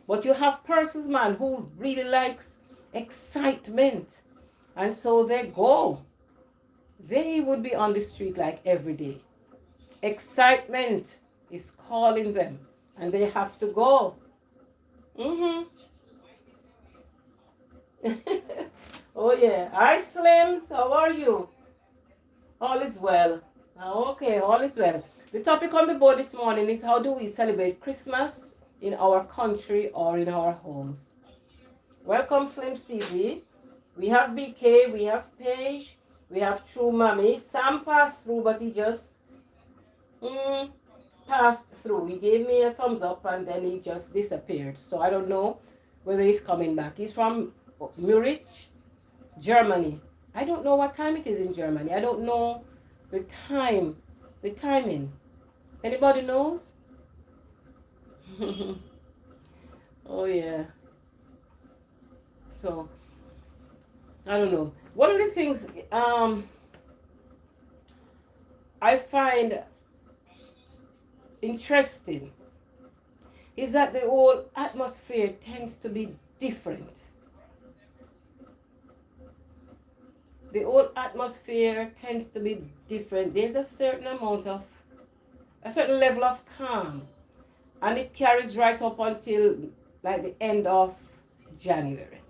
But you have persons, man, who really likes excitement. And so they go. They would be on the street like every day. Excitement is calling them. And they have to go. Oh yeah. Hi Slims, how are you? All is well. Okay, all is well. The topic on the board this morning is how do we celebrate Christmas in our country or in our homes? Welcome Slim Stevie. We have BK, we have Paige, we have True Mommy. Sam passed through, but he just passed through. He gave me a thumbs up and then he just disappeared. So I don't know whether he's coming back. He's from Munich, Germany. I don't know what time it is in Germany. I don't know the timing. Anybody knows? Oh yeah. So I don't know. One of the things I find interesting is that the whole atmosphere tends to be different. The whole atmosphere tends to be different. There's a certain level of calm, and it carries right up until like the end of January.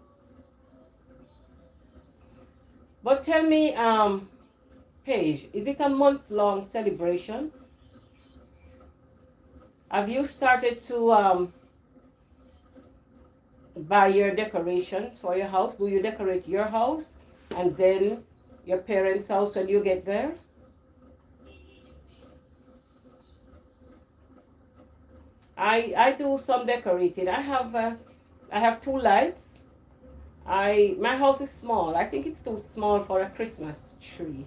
But tell me, Paige, is it a month-long celebration? Have you started to buy your decorations for your house? Do you decorate your house and then your parents' house when you get there? I do some decorating. I have 2 lights. My house is small. I think it's too small for a Christmas tree.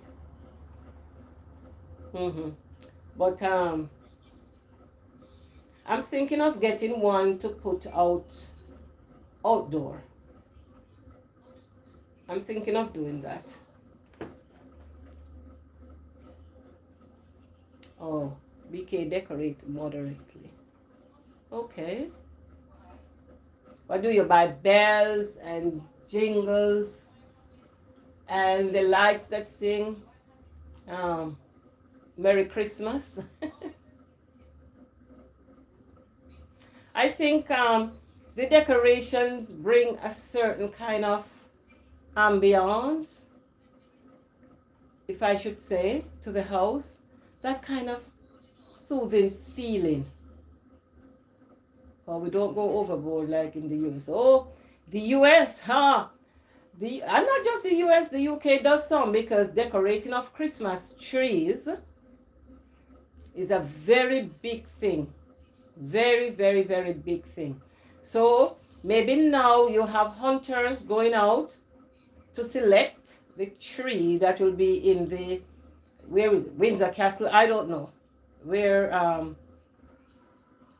But I'm thinking of getting one to put outdoor. I'm thinking of doing that. Oh, BK decorate moderately. Okay. What do you buy? Bells and jingles and the lights that sing. Merry Christmas. I think the decorations bring a certain kind of ambiance, if I should say, to the house. That kind of soothing feeling. Or we don't go overboard like in the US. Oh, the US, huh? And not just the US, the UK does some, because decorating of Christmas trees is a very big thing. Very, very, very big thing. So maybe now you have hunters going out to select the tree that will be in the, where is it? Windsor Castle? I don't know. Where,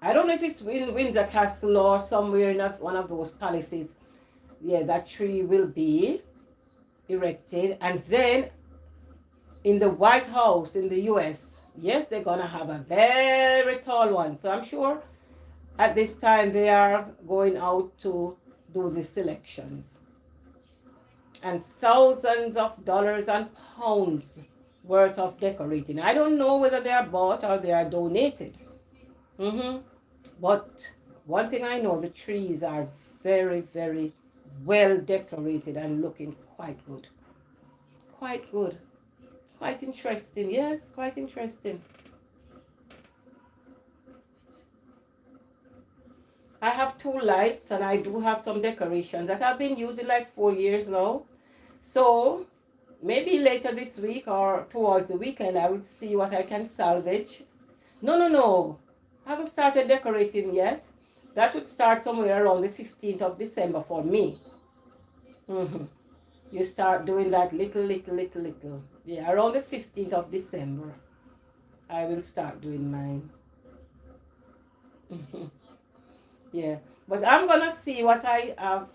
I don't know if it's in Windsor Castle or somewhere in one of those palaces. Yeah, that tree will be erected. And then in the White House in the US, yes, they're going to have a very tall one. So I'm sure at this time they are going out to do the selections. And thousands of dollars and pounds worth of decorating. I don't know whether they are bought or they are donated. But one thing I know, the trees are very, very well decorated and looking quite good. Quite good. Quite interesting. Yes, quite interesting. I have 2 lights and I do have some decorations that I've been using like 4 years now. So maybe later this week or towards the weekend I will see what I can salvage. No. I haven't started decorating yet. That would start somewhere around the 15th of December for me. You start doing that little. Yeah, around the 15th of December, I will start doing mine. Yeah, but I'm gonna see what I have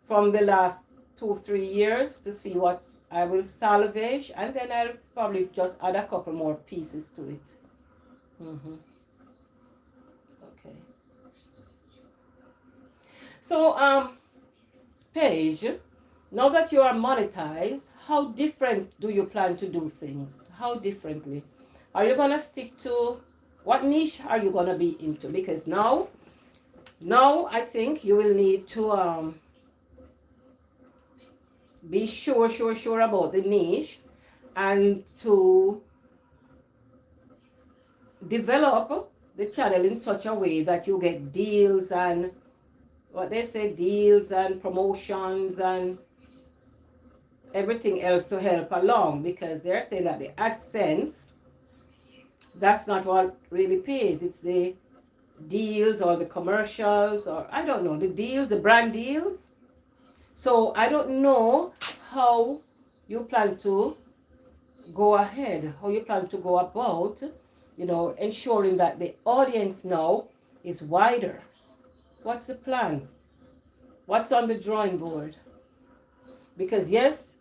from the last 2-3 years to see what I will salvage, and then I'll probably just add a couple more pieces to it. Okay. So, Paige, now that you are monetized, how different do you plan to do things? How differently? Are you gonna stick to, what niche are you gonna be into? Because now I think you will need to be sure about the niche and to develop the channel in such a way that you get deals and what they say, deals and promotions and everything else to help along, because they're saying that the AdSense, that's not what really pays. It's the deals or the commercials, or I don't know, the deals, the brand deals. So I don't know how you plan to go ahead, how you plan to go about, ensuring that the audience now is wider. What's the plan? What's on the drawing board? Because yes,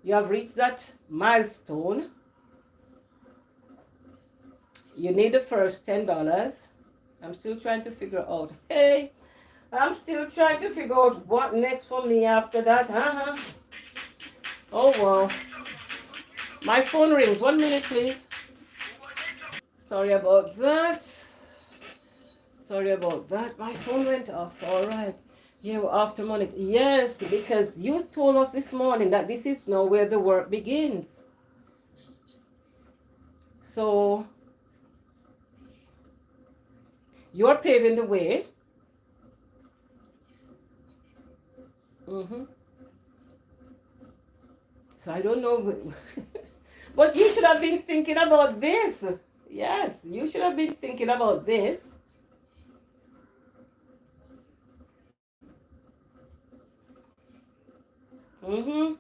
you have reached that milestone. You need the first $10. I'm still trying to figure out. Hey, I'm still trying to figure out what next for me after that. Oh, well. My phone rings. 1 minute, please. Sorry about that. My phone went off. All right. Yeah, we're after money. Yes, because you told us this morning that this is now where the work begins. So you're paving the way. So I don't know. But you should have been thinking about this. Yes, you should have been thinking about this. So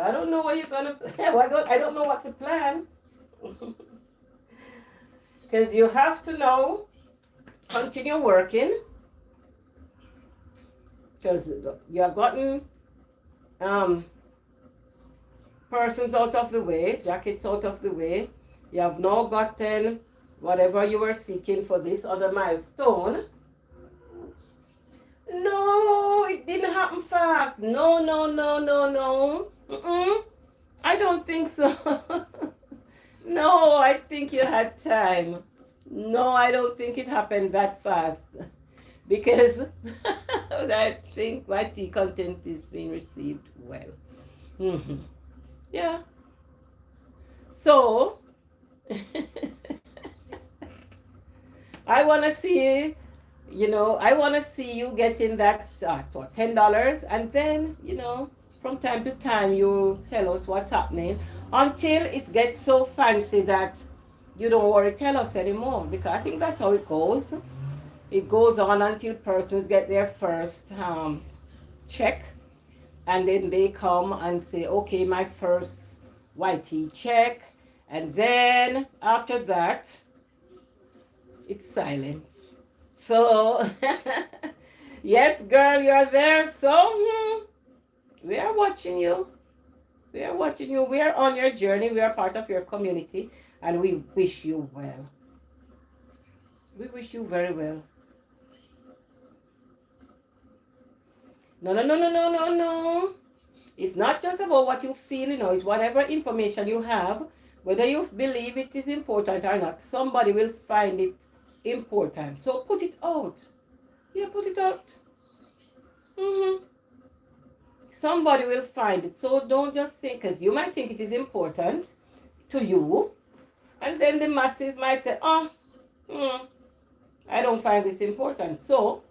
I don't know what you're gonna. I don't know what's the plan. Because you have to now continue working. Because you have gotten persons out of the way, jackets out of the way. You have now gotten whatever you were seeking for this other milestone. No, it didn't happen fast. No. I don't think so. No, I think you had time. No, I don't think it happened that fast because I think my tea content is being received well. Mhm. Yeah. So I want to see, I want to see you getting that $10, and then, from time to time you tell us what's happening until it gets so fancy that you don't worry, tell us anymore, because I think that's how it goes. It goes on until persons get their first check, and then they come and say, okay, my first YT check, and then after that, it's silence. So, yes, girl, you're there. So, we are watching you. We are watching you. We are on your journey. We are part of your community, and we wish you well. We wish you very well. No, no, no, no, no, no, no. It's not just about what you feel, it's whatever information you have, whether you believe it is important or not, somebody will find it important. So put it out. Yeah, put it out. Mm-hmm. Somebody will find it. So don't just think, because you might think it is important to you, and then the masses might say, oh, I don't find this important. So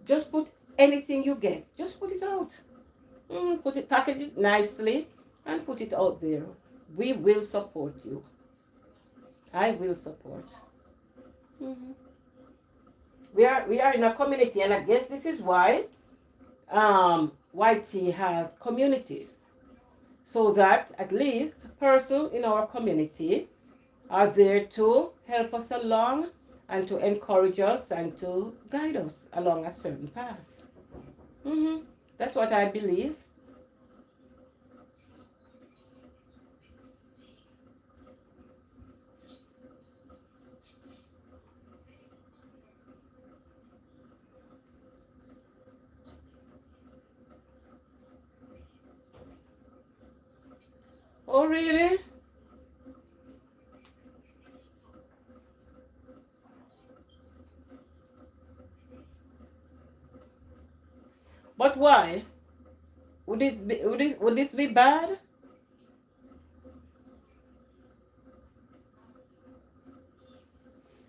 just put anything you get, just put it out. Package it nicely, and put it out there. We will support you. I will support. Mm-hmm. We are in a community, and I guess this is why YT has communities, so that at least persons in our community are there to help us along and to encourage us and to guide us along a certain path. Mm-hmm. That's what I believe. Oh, really? But why? Would this be bad?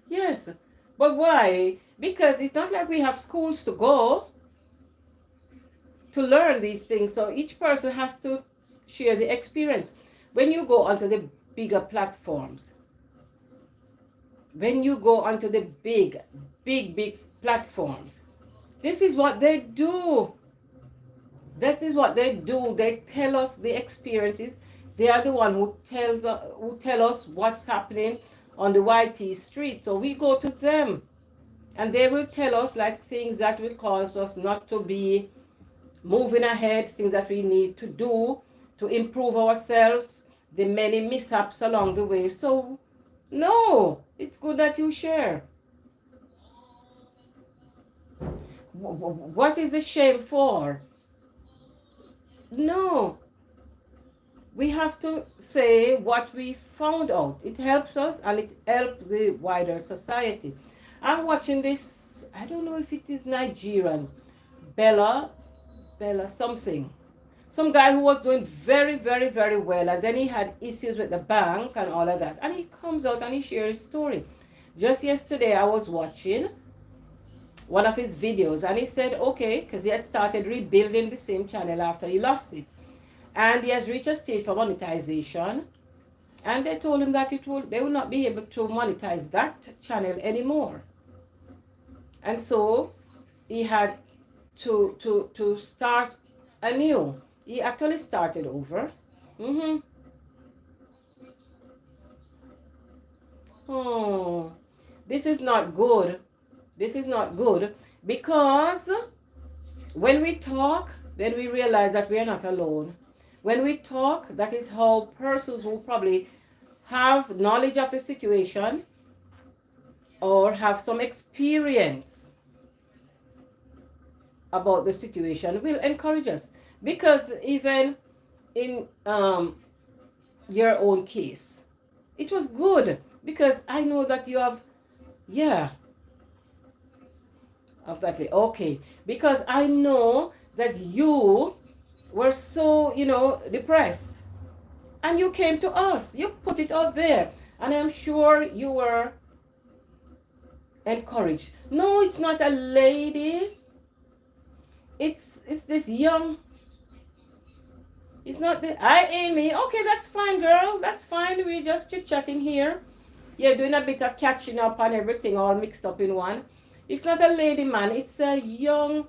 Yes. But why? Because it's not like we have schools to go to learn these things. So each person has to share the experience. When you go onto the bigger platforms, when you go onto the big platforms, this is what they do. That is what they do. They tell us the experiences. They are the one who tell us what's happening on the YT street. So we go to them, and they will tell us like things that will cause us not to be moving ahead, things that we need to do to improve ourselves, the many mishaps along the way. So no, it's good that you share. What is the shame for? No, we have to say what we found out. It helps us, and it helps the wider society. I'm watching this, I don't know if it is Nigerian, Bella something. Some guy who was doing very, very, very well, and then he had issues with the bank and all of that. And he comes out and he shares his story. Just yesterday, I was watching one of his videos, and he said, okay, because he had started rebuilding the same channel after he lost it. And he has reached a stage for monetization, and they told him that they will not be able to monetize that channel anymore. And so he had to start anew. He actually started over. Mm-hmm. Oh, this is not good. This is not good, because when we talk, then we realize that we are not alone. When we talk, that is how persons who probably have knowledge of the situation or have some experience about the situation will encourage us. Because even in your own case, it was good because I know that you have, yeah, exactly. Okay, because I know that you were so, depressed, and you came to us. You put it out there, and I'm sure you were encouraged. No, it's not a lady. It's this young. It's not the I Amy. Okay, that's fine, girl. That's fine. We're just chit chatting here. You're doing a bit of catching up and everything all mixed up in one. It's not a lady man. It's a young,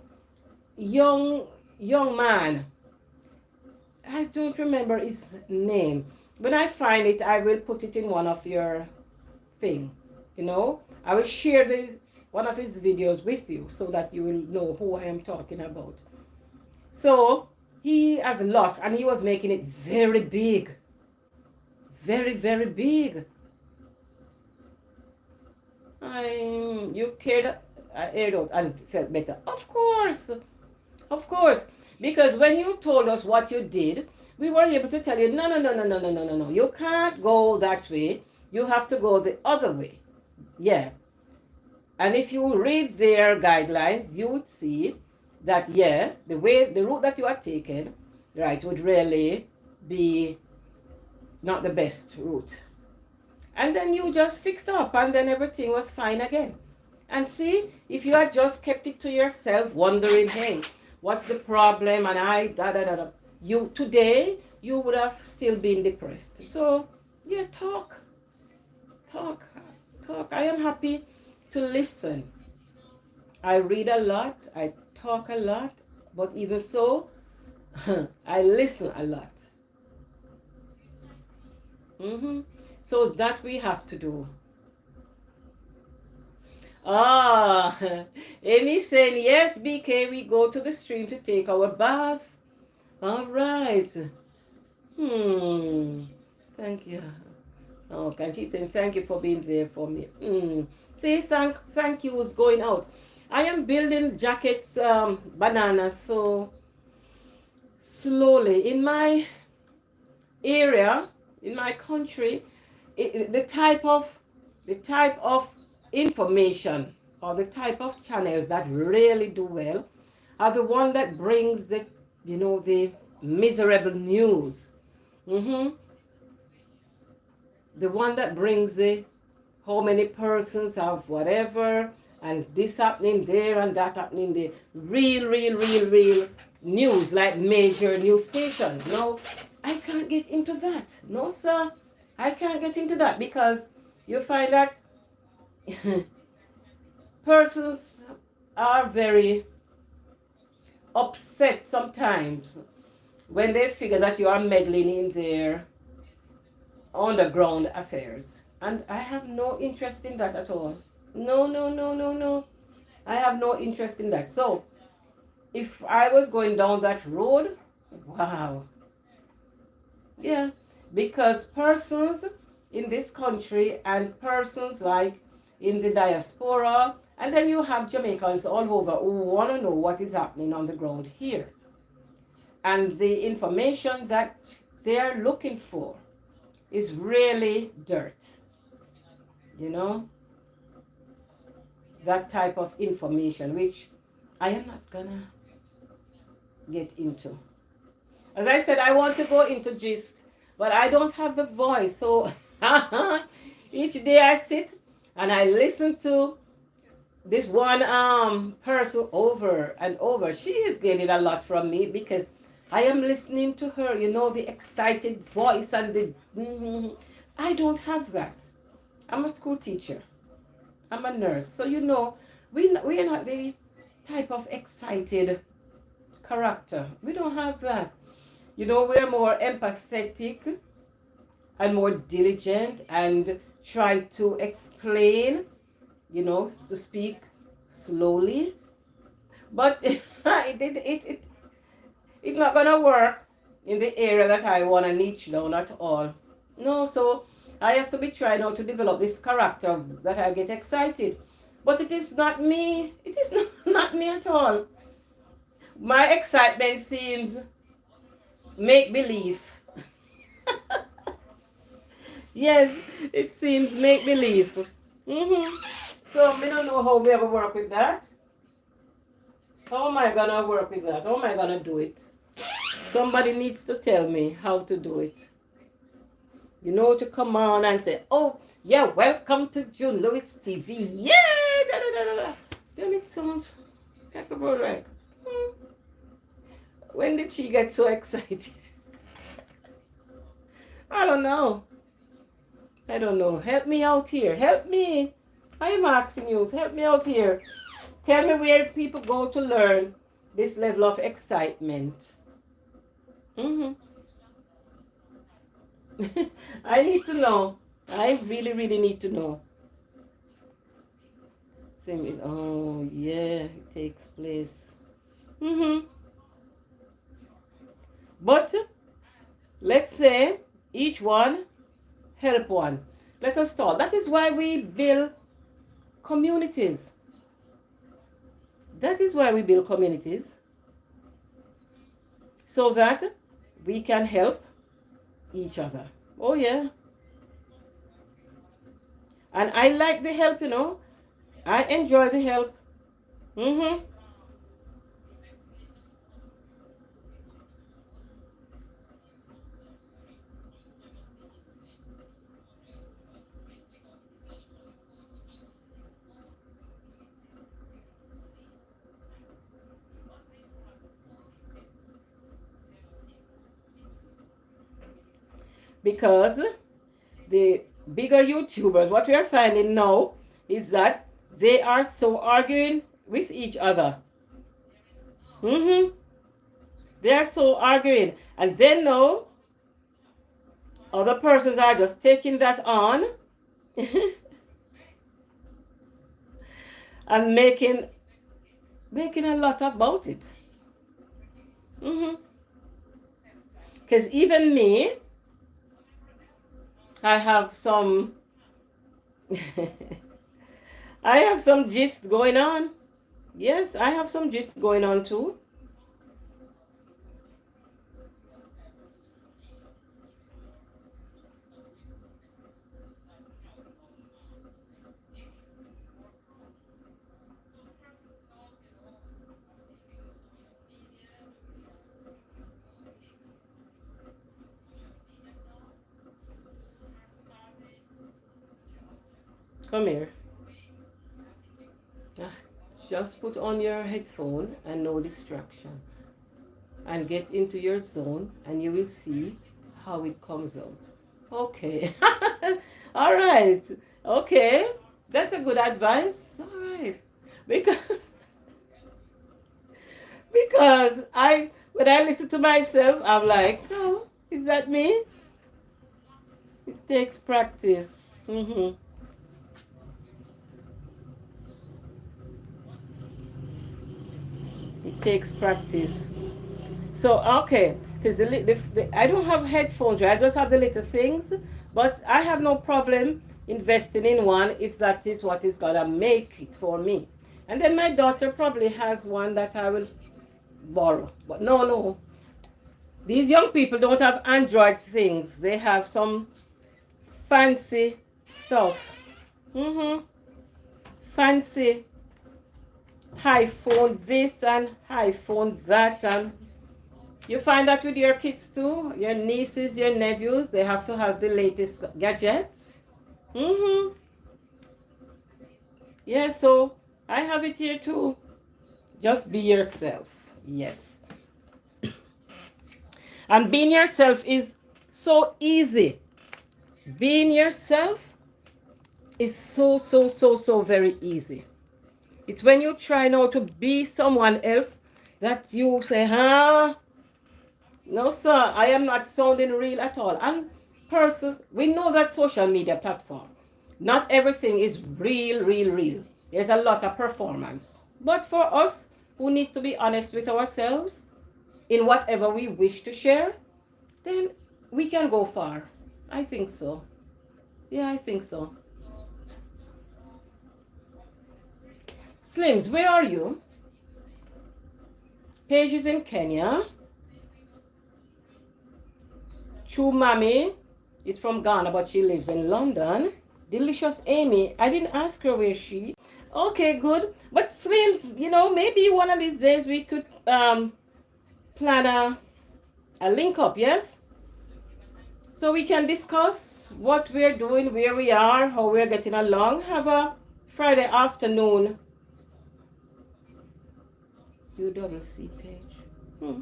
young man. I don't remember his name. When I find it, I will put it in one of your thing. I will share the one of his videos with you so that you will know who I am talking about. So he has lost, and he was making it very big, very, very big. You cared, I aired out and felt better. Of course, because when you told us what you did, we were able to tell you, no, no, no, no, no, no, no, no, no. You can't go that way. You have to go the other way. Yeah. And if you read their guidelines, you would see that, yeah, the route that you are taking, right, would really be not the best route. And then you just fixed up, and then everything was fine again. And see, if you had just kept it to yourself, wondering, hey, what's the problem? And today, you would have still been depressed. So, yeah, talk. I am happy to listen. I read a lot, I talk a lot, but even so, I listen a lot. So that we have to do. Amy saying, yes, BK, we go to the stream to take our bath. All right. Thank you. Oh, and she's saying, thank you for being there for me. Say thank you was going out. I am building jackets, bananas, so slowly. In my area, in my country, the type of information or the type of channels that really do well are the one that brings the miserable news. The one that brings the how many persons have whatever, and this happening there and that happening there. Real news, like major news stations. No, I can't get into that. No, sir. I can't get into that because you find that persons are very upset sometimes when they figure that you are meddling in their underground affairs. And I have no interest in that at all. No. I have no interest in that. So, if I was going down that road, wow. Yeah, because persons in this country and persons like in the diaspora, and then you have Jamaicans all over who want to know what is happening on the ground here. And the information that they're looking for is really dirt. That type of information, which I am not gonna get into. As I said, I want to go into gist, but I don't have the voice. So each day I sit and I listen to this one person over and over. She is getting a lot from me because I am listening to her, the excited voice and the... I don't have that. I'm a school teacher. I'm a nurse. So, we are not the type of excited character. We don't have that. We're more empathetic and more diligent and try to explain, to speak slowly. But it's not going to work in the area that I want to niche down at all. No, so I have to be trying now to develop this character that I get excited. But it is not me. It is not me at all. My excitement seems make-believe. Yes, it seems make believe. So me don't know how we ever work with that. How am I gonna work with that? How am I gonna do it? Somebody needs to tell me how to do it. You know, to come on and say, oh, yeah, welcome to June Lewis TV. Yeah, da da da da da. Then it sounds like a bro like, when did she get so excited? I don't know. I don't know. Help me out here. Help me. I'm asking you, help me out here. Tell me where people go to learn this level of excitement. I need to know. I really, really need to know. Oh, yeah, it takes place. But let's say each one help one. Let us start. That is why we build communities. That is why we build communities. So that we can help each other. Oh, yeah. And I like the help, you know. I enjoy the help. Because the bigger YouTubers, what we are finding now is that they are so arguing with each other. They are so arguing. And then now, other persons are just taking that on and making a lot about it. Because even me, I have some I have some gist going on. Yes, I have some gist going on too. Come here. Just put on your headphone and no distraction. And get into your zone and you will see how it comes out. Okay. All right. Okay. That's a good advice. All right. Because when I listen to myself, I'm like, no, is that me? It takes practice. It takes practice. So, okay, because I don't have headphones, right? I just have the little things, but I have no problem investing in one if that is what is going to make it for me. And then my daughter probably has one that I will borrow. But no. These young people don't have Android things. They have some fancy stuff. Fancy iPhone this and iPhone that, and you find that with your kids too, your nieces, your nephews, they have to have the latest gadgets. Yeah, so I have it here too. Just be yourself. Yes. And being yourself is so easy. Being yourself is so very easy. It's when you try now to be someone else that you say, no sir, I am not sounding real at all. And we know that social media platform, not everything is real. There's a lot of performance. But for us who need to be honest with ourselves in whatever we wish to share, then we can go far. I think so. Yeah, I think so. Slims, where are you? Paige is in Kenya. Chumami It's from Ghana, but she lives in London. Delicious Amy. I didn't ask her where she. Okay, good. But Slims, maybe one of these days we could plan a link up, yes? So we can discuss what we're doing, where we are, how we're getting along. Have a Friday afternoon UWC page.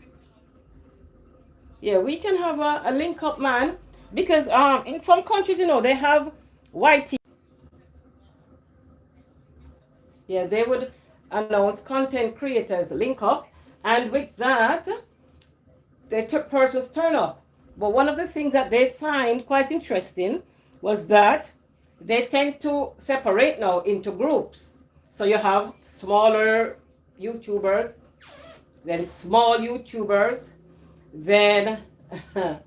Yeah, we can have a link up, man, because in some countries, they have YT. Yeah, they would announce content creators link up, and with that, the persons turn up. But one of the things that they find quite interesting was that they tend to separate now into groups. So you have smaller YouTubers, then small YouTubers, then the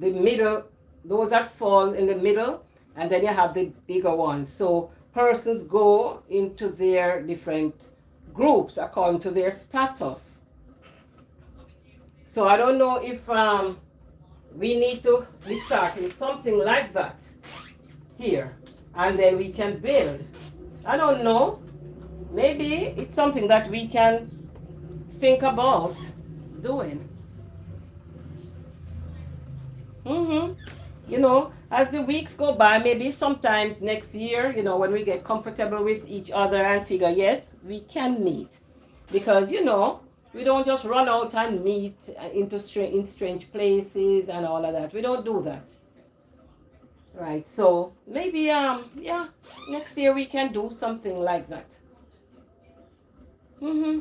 middle, those that fall in the middle, and then you have the bigger ones. So persons go into their different groups according to their status. So I don't know if we need to be starting something like that here, and then we can build. I don't know. Maybe it's something that we can think about doing. Mm-hmm. As the weeks go by, maybe sometimes next year, when we get comfortable with each other and figure, yes, we can meet. Because, we don't just run out and meet in strange places and all of that. We don't do that. Right. So maybe, yeah, next year we can do something like that. Mm-hmm.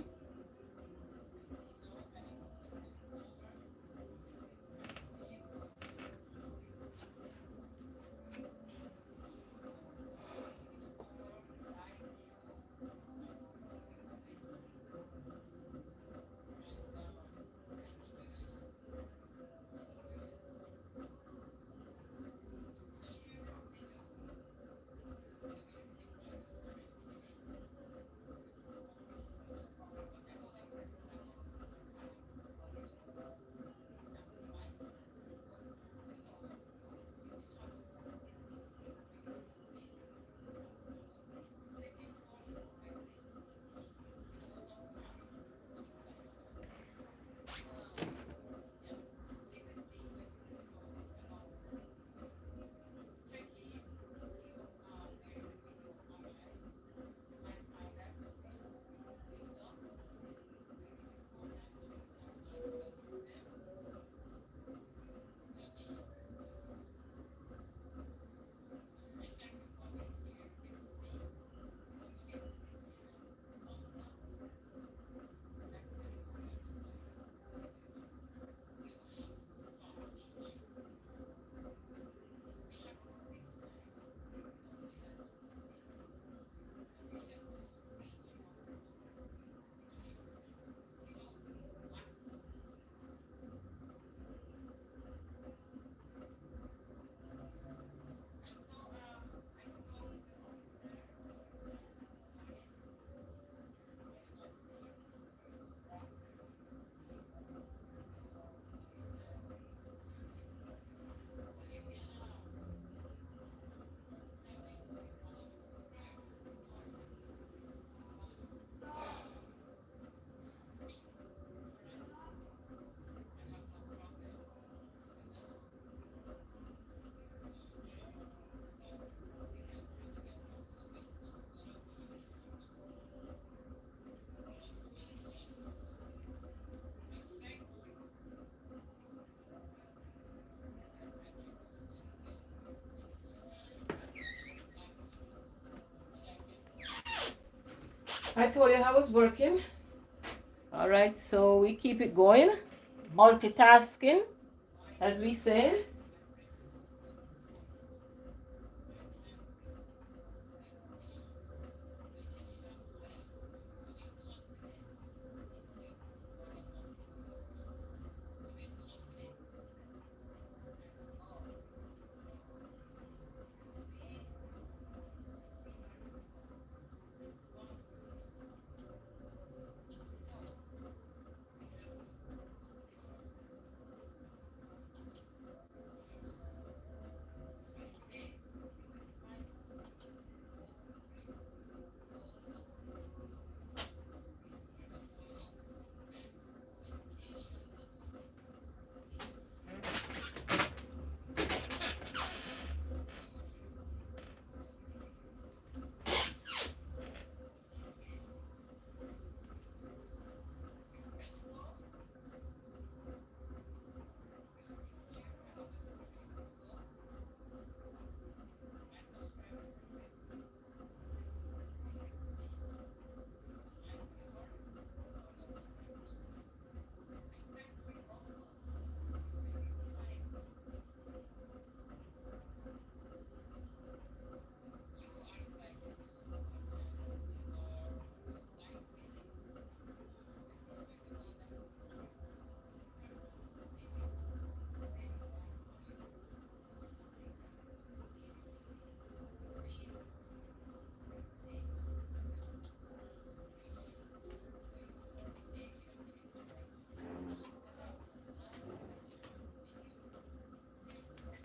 I told you how it's working. All right, so we keep it going. Multitasking, as we say.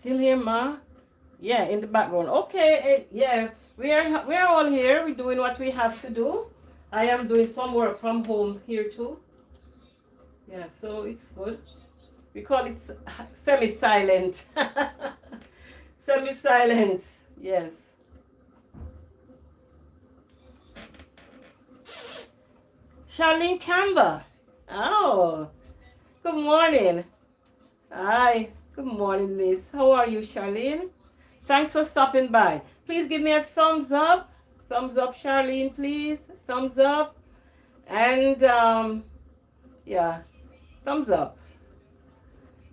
Still here, Ma? Yeah, in the background. Okay, yeah, we are all here. We're doing what we have to do. I am doing some work from home here too. Yeah, so it's good. We call it semi-silent. Semi-silent. Yes. Charlene Campbell. Oh, good morning. Hi. Good morning, Miss. How are you, Charlene? Thanks for stopping by. Please give me a thumbs up. Thumbs up, Charlene, please. Thumbs up. And yeah, thumbs up.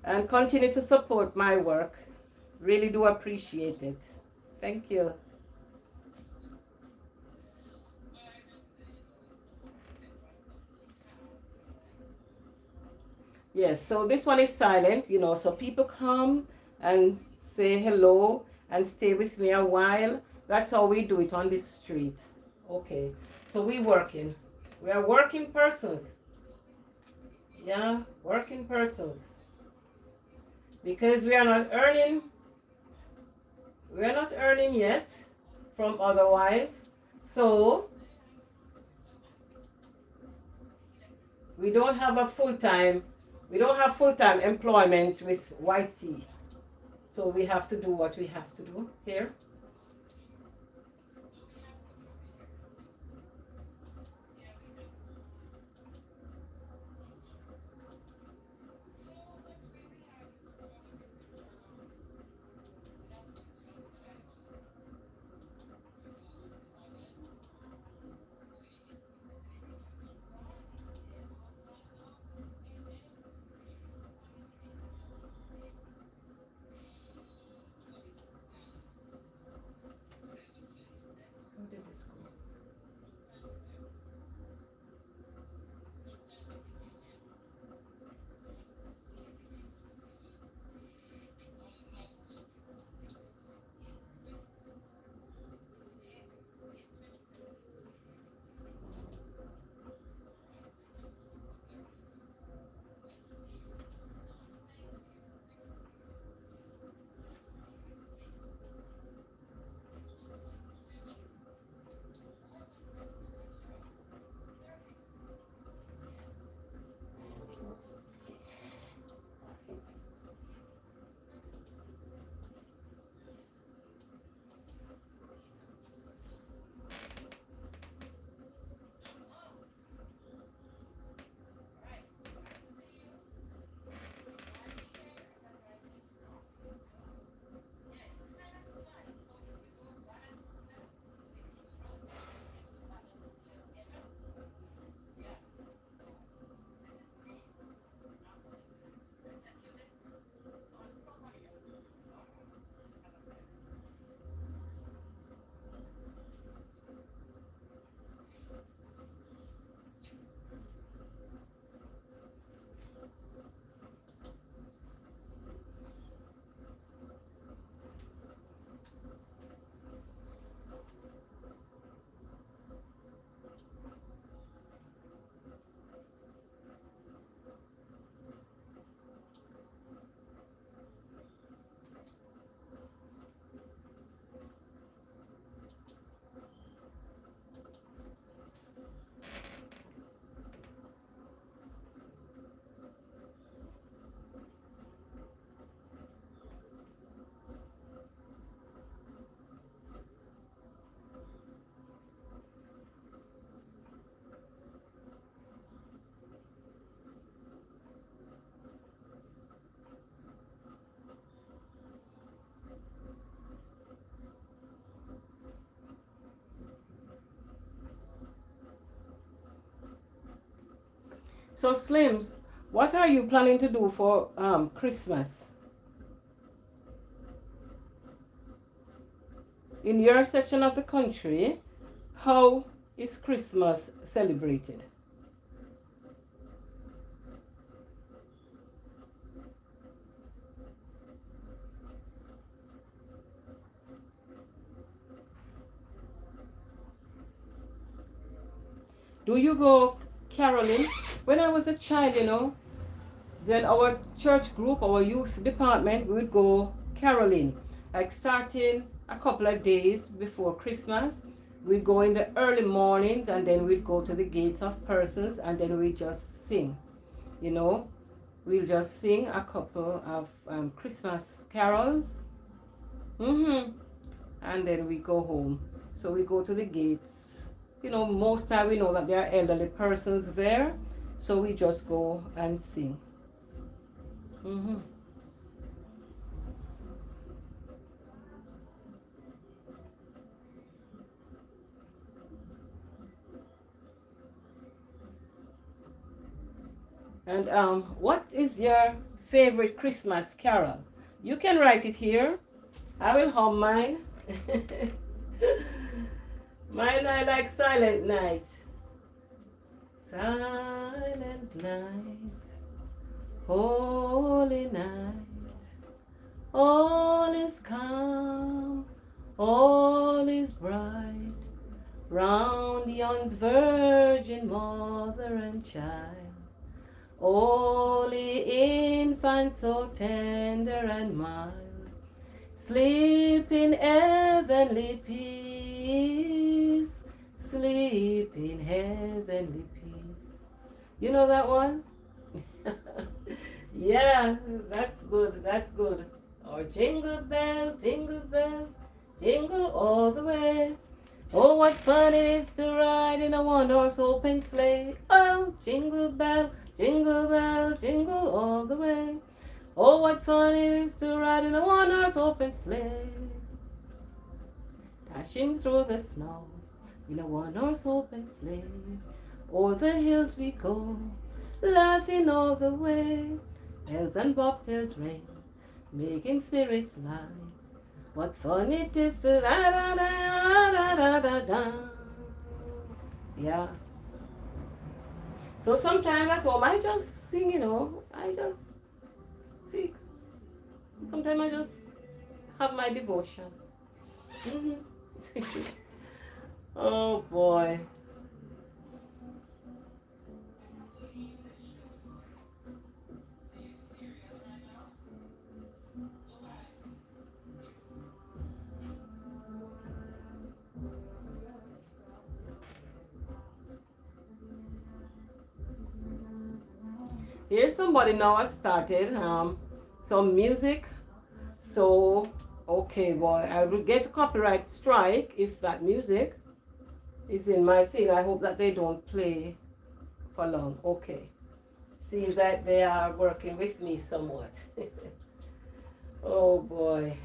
And continue to support my work. Really do appreciate it. Thank you. Yes, so this one is silent, so people come and say hello and stay with me a while. That's how we do it on this street. Okay, so we working. We are working persons. Yeah, working persons. Because we are not earning yet from otherwise. So we don't have full-time employment with YT. So we have to do what we have to do here. How did this go? So Slims, what are you planning to do for Christmas? In your section of the country, how is Christmas celebrated? Do you go caroling? When I was a child, then our church group, our youth department, we would go caroling, like starting a couple of days before Christmas. We go in the early mornings and then we go to the gates of persons and then we just sing, you know. We'll just sing a couple of Christmas carols. And then we go home. So we go to the gates. You know, most time we know that there are elderly persons there. So we just go and sing. And what is your favorite Christmas carol? You can write it here. I will hum mine. Mine I like Silent Night. Silent night, holy night, all is calm, all is bright, round yon's virgin mother and child. Holy infant, so tender and mild, sleep in heavenly peace, sleep in heavenly peace. You know that one? Yeah, that's good, that's good. Or jingle bell, jingle all the way. Oh, what fun it is to ride in a one-horse open sleigh. Oh, jingle bell, jingle all the way. Oh, what fun it is to ride in a one-horse open sleigh. Dashing through the snow in a one-horse open sleigh. O'er the hills we go, laughing all the way. Bells and bobtails ring, making spirits light. What fun it is to da da da da da da da. Yeah. So sometimes at home I just sing, you know. I just sing. Sometimes I just have my devotion. Oh boy. Here's somebody now has started some music. So okay, boy, I will get a copyright strike if that music is in my thing. I hope that they don't play for long. Okay. Seems that they are working with me somewhat. Oh boy.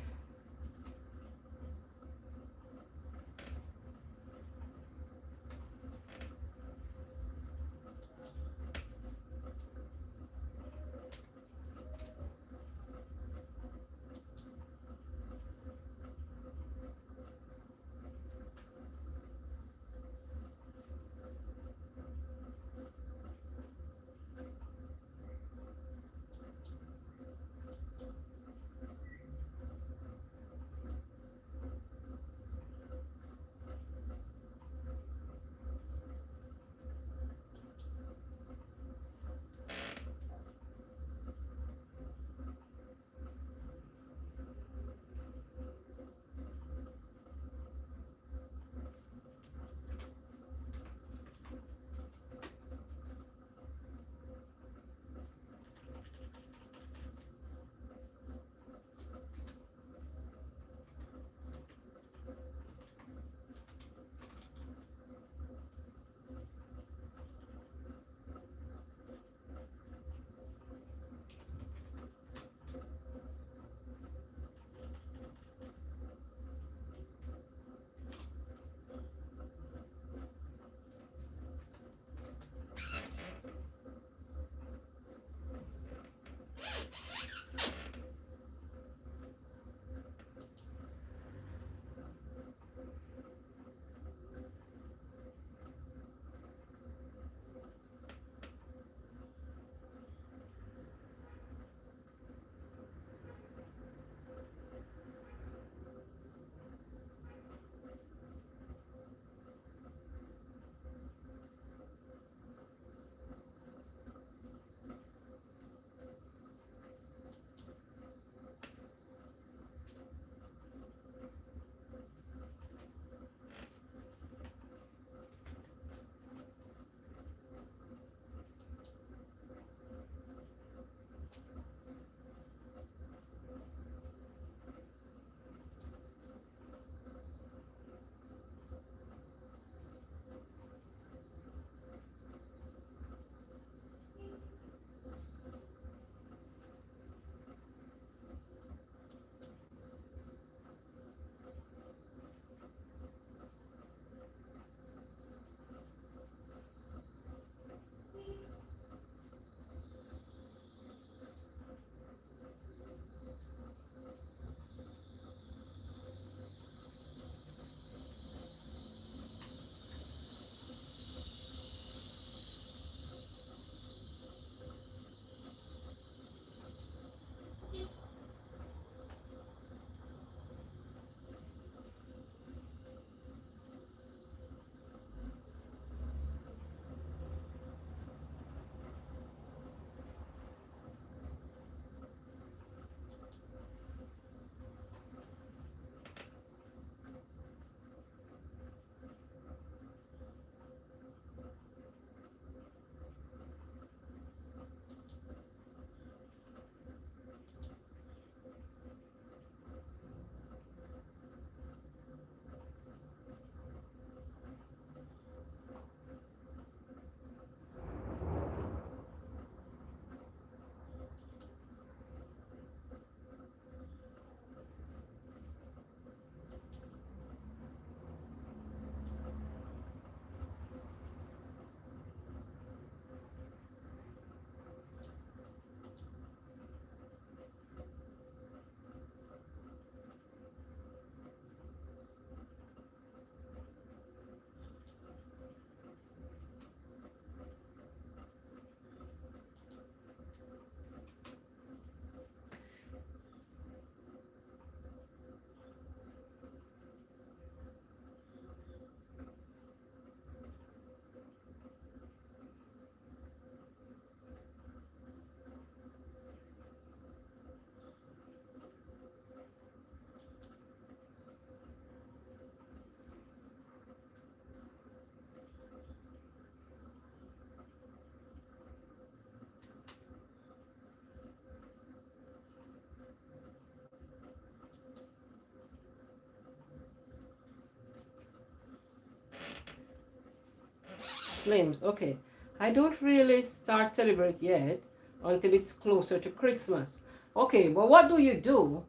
Slims. Okay. I don't really start celebrate yet until it's closer to Christmas. Okay, but what do you do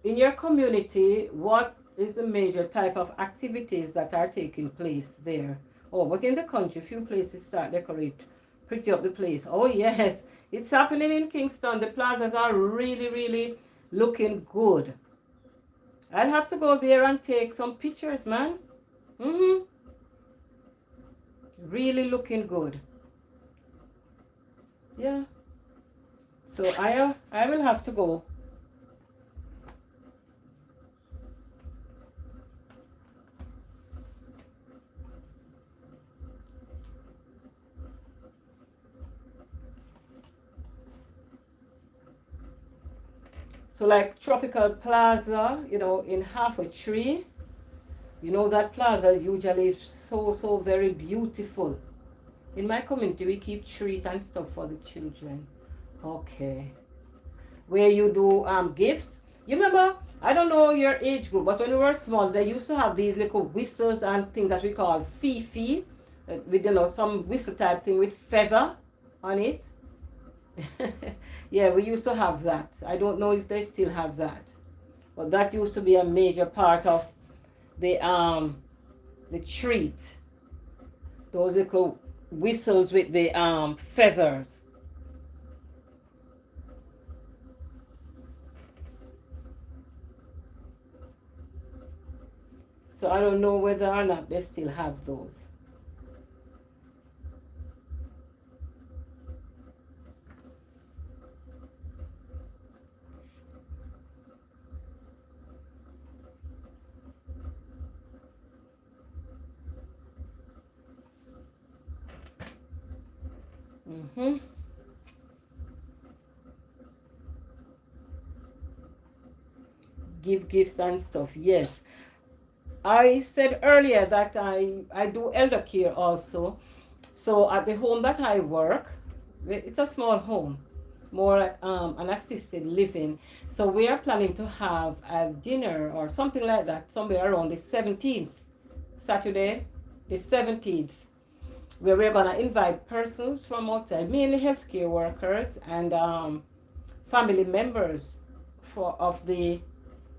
in your community? What is the major type of activities that are taking place there? Oh, but in the country, few places start decorate pretty up the place. Oh yes, it's happening in Kingston. The plazas are really, really looking good. I'll have to go there and take some pictures, man. Really looking good. Yeah. So I will have to go. So like Tropical Plaza, in Halfway Tree, that plaza usually is so very beautiful. In my community, we keep treat and stuff for the children. Okay. Where you do gifts. You remember, I don't know your age group, but when we were small, they used to have these little whistles and things that we call fifi, with some whistle type thing with feather on it. Yeah, we used to have that. I don't know if they still have that, but that used to be a major part of the treat. Those little whistles with the feathers. So I don't know whether or not they still have those. Give gifts and stuff. Yes. I said earlier that I do elder care also. So at the home that I work, it's a small home, more like an assisted living. So we are planning to have a dinner or something like that somewhere around the 17th, Saturday, the 17th, where we're going to invite persons from outside, mainly healthcare workers and family members of the,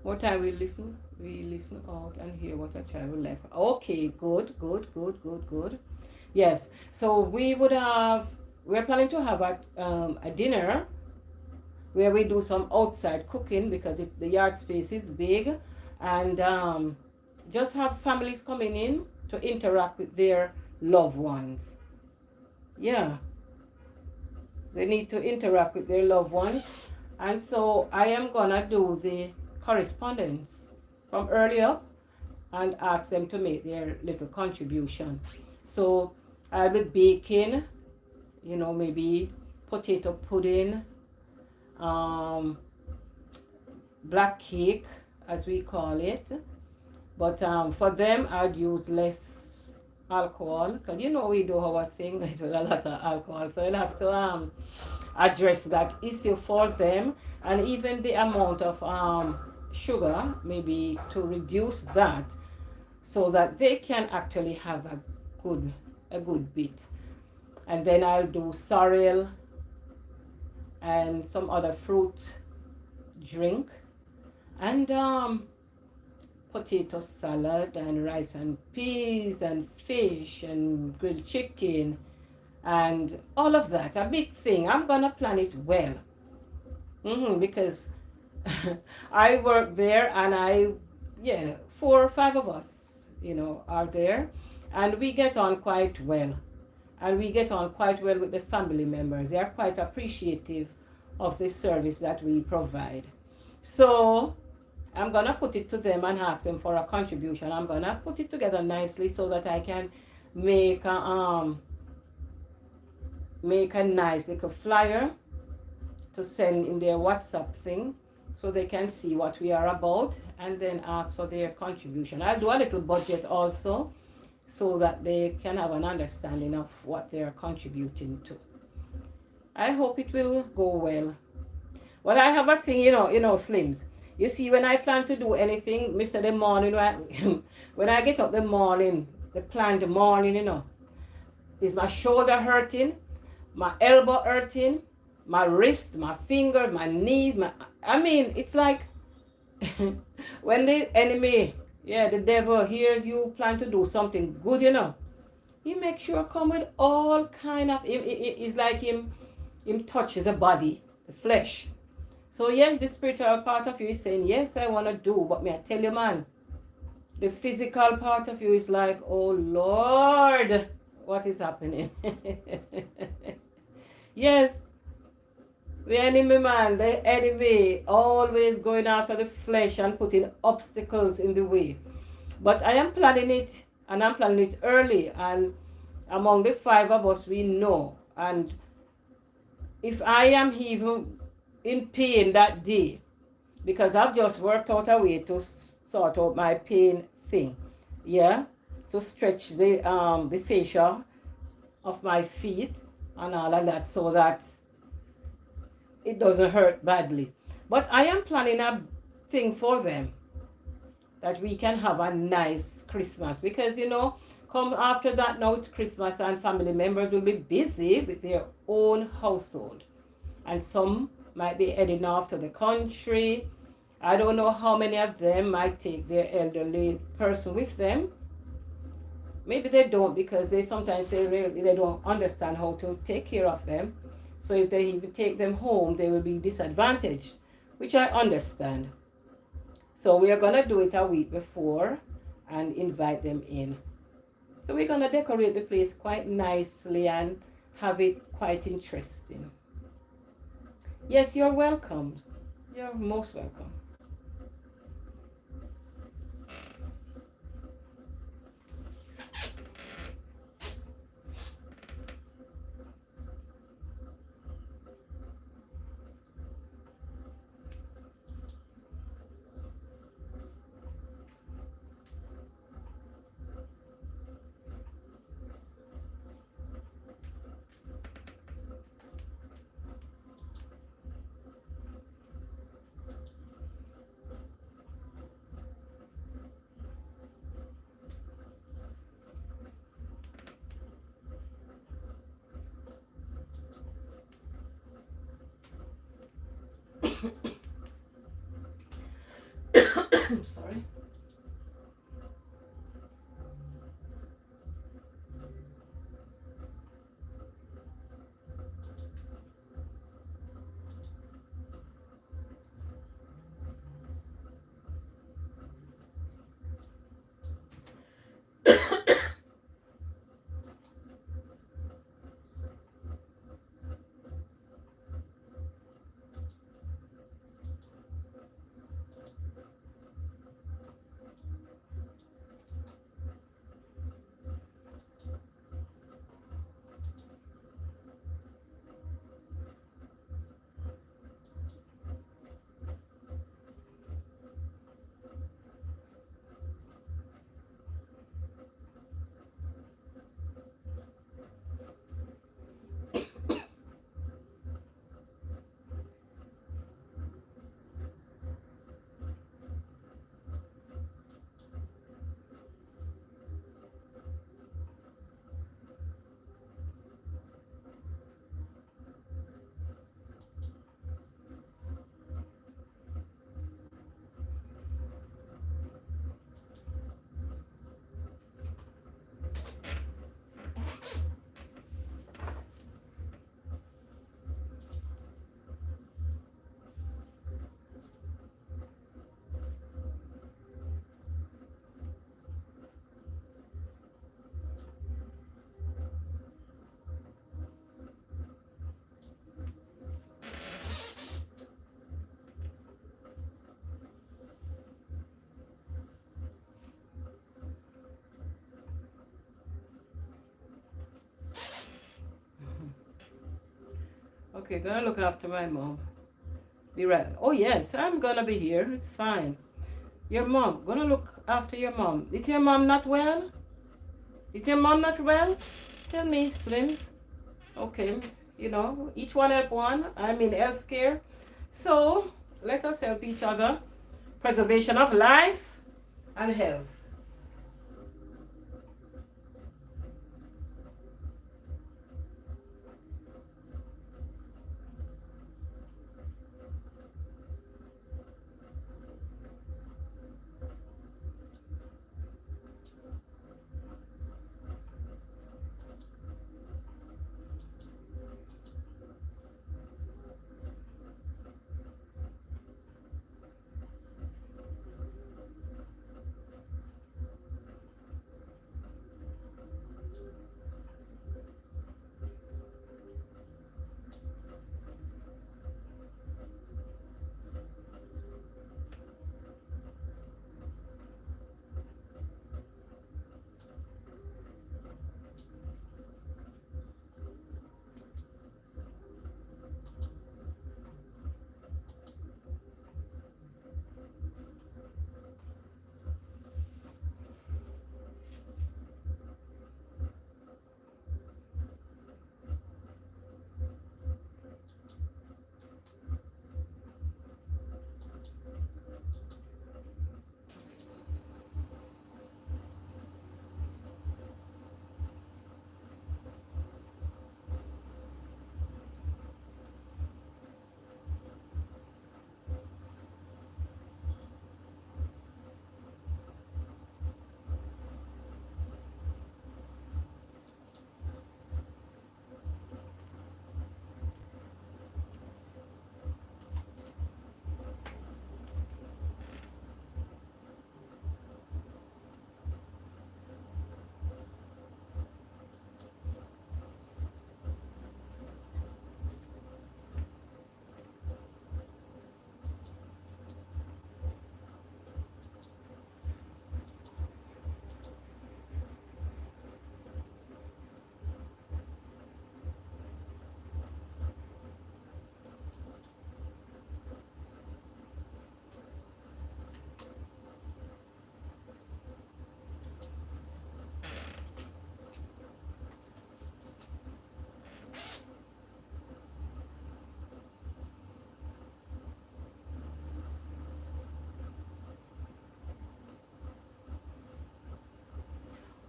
what time we listen? We listen out and hear what a child left. Okay, good. Yes, so we're planning to have a dinner where we do some outside cooking because the yard space is big, and just have families coming in to interact with their loved ones. Yeah, they need to interact with their loved ones, and so I am gonna do the correspondence from early up and ask them to make their little contribution. So I'll be baking, maybe potato pudding, black cake as we call it. But for them I'd use less alcohol because we do our thing with a lot of alcohol. So I'll have to address that issue for them, and even the amount of sugar, maybe to reduce that so that they can actually have a good bit. And then I'll do sorrel and some other fruit drink, and potato salad and rice and peas and fish and grilled chicken and all of that. A big thing. I'm gonna plan it well, because I work there, and 4 or 5 of us, are there, and we get on quite well. And we get on quite well with the family members. They are quite appreciative of the service that we provide. So I'm gonna put it to them and ask them for a contribution. I'm gonna put it together nicely so that I can make a nice little flyer to send in their WhatsApp thing, so they can see what we are about and then ask for their contribution. I'll do a little budget also so that they can have an understanding of what they're contributing to. I hope it will go well. Well, I have a thing, Slims. You see, when I plan to do anything, Mr. The morning, when I get up the morning, the planned morning, Is my shoulder hurting? My elbow hurting? My wrist, my finger, my knee, I mean, it's like when the enemy, yeah, the devil hears you plan to do something good, he makes sure come with all kind of, it's like him touch the body, the flesh. So yes, the spiritual part of you is saying, yes, I want to do, but may I tell you, man, the physical part of you is like, oh Lord, what is happening? Yes, the enemy, man, the enemy always going after the flesh and putting obstacles in the way. But I am planning it, and I'm planning it early, and among the 5 of us, we know. And if I am even in pain that day, because I've just worked out a way to sort out my pain thing, yeah, to stretch the fascia of my feet and all of that so that it doesn't hurt badly. But I am planning a thing for them that we can have a nice Christmas, because come after that, now it's Christmas and family members will be busy with their own household, and some might be heading off to the country. I don't know how many of them might take their elderly person with them. Maybe they don't, because they sometimes say really they don't understand how to take care of them. So if they even take them home, they will be disadvantaged, which I understand. So we are going to do it a week before and invite them in. So we're going to decorate the place quite nicely and have it quite interesting. Yes, you're welcome. You're most welcome. Sorry. Okay, gonna look after my mom. Be right. Oh yes, I'm gonna be here. It's fine. Your mom, gonna look after your mom. Is your mom not well? Is your mom not well? Tell me, Slims. Okay, each one help one. I'm in healthcare. So let us help each other. Preservation of life and health.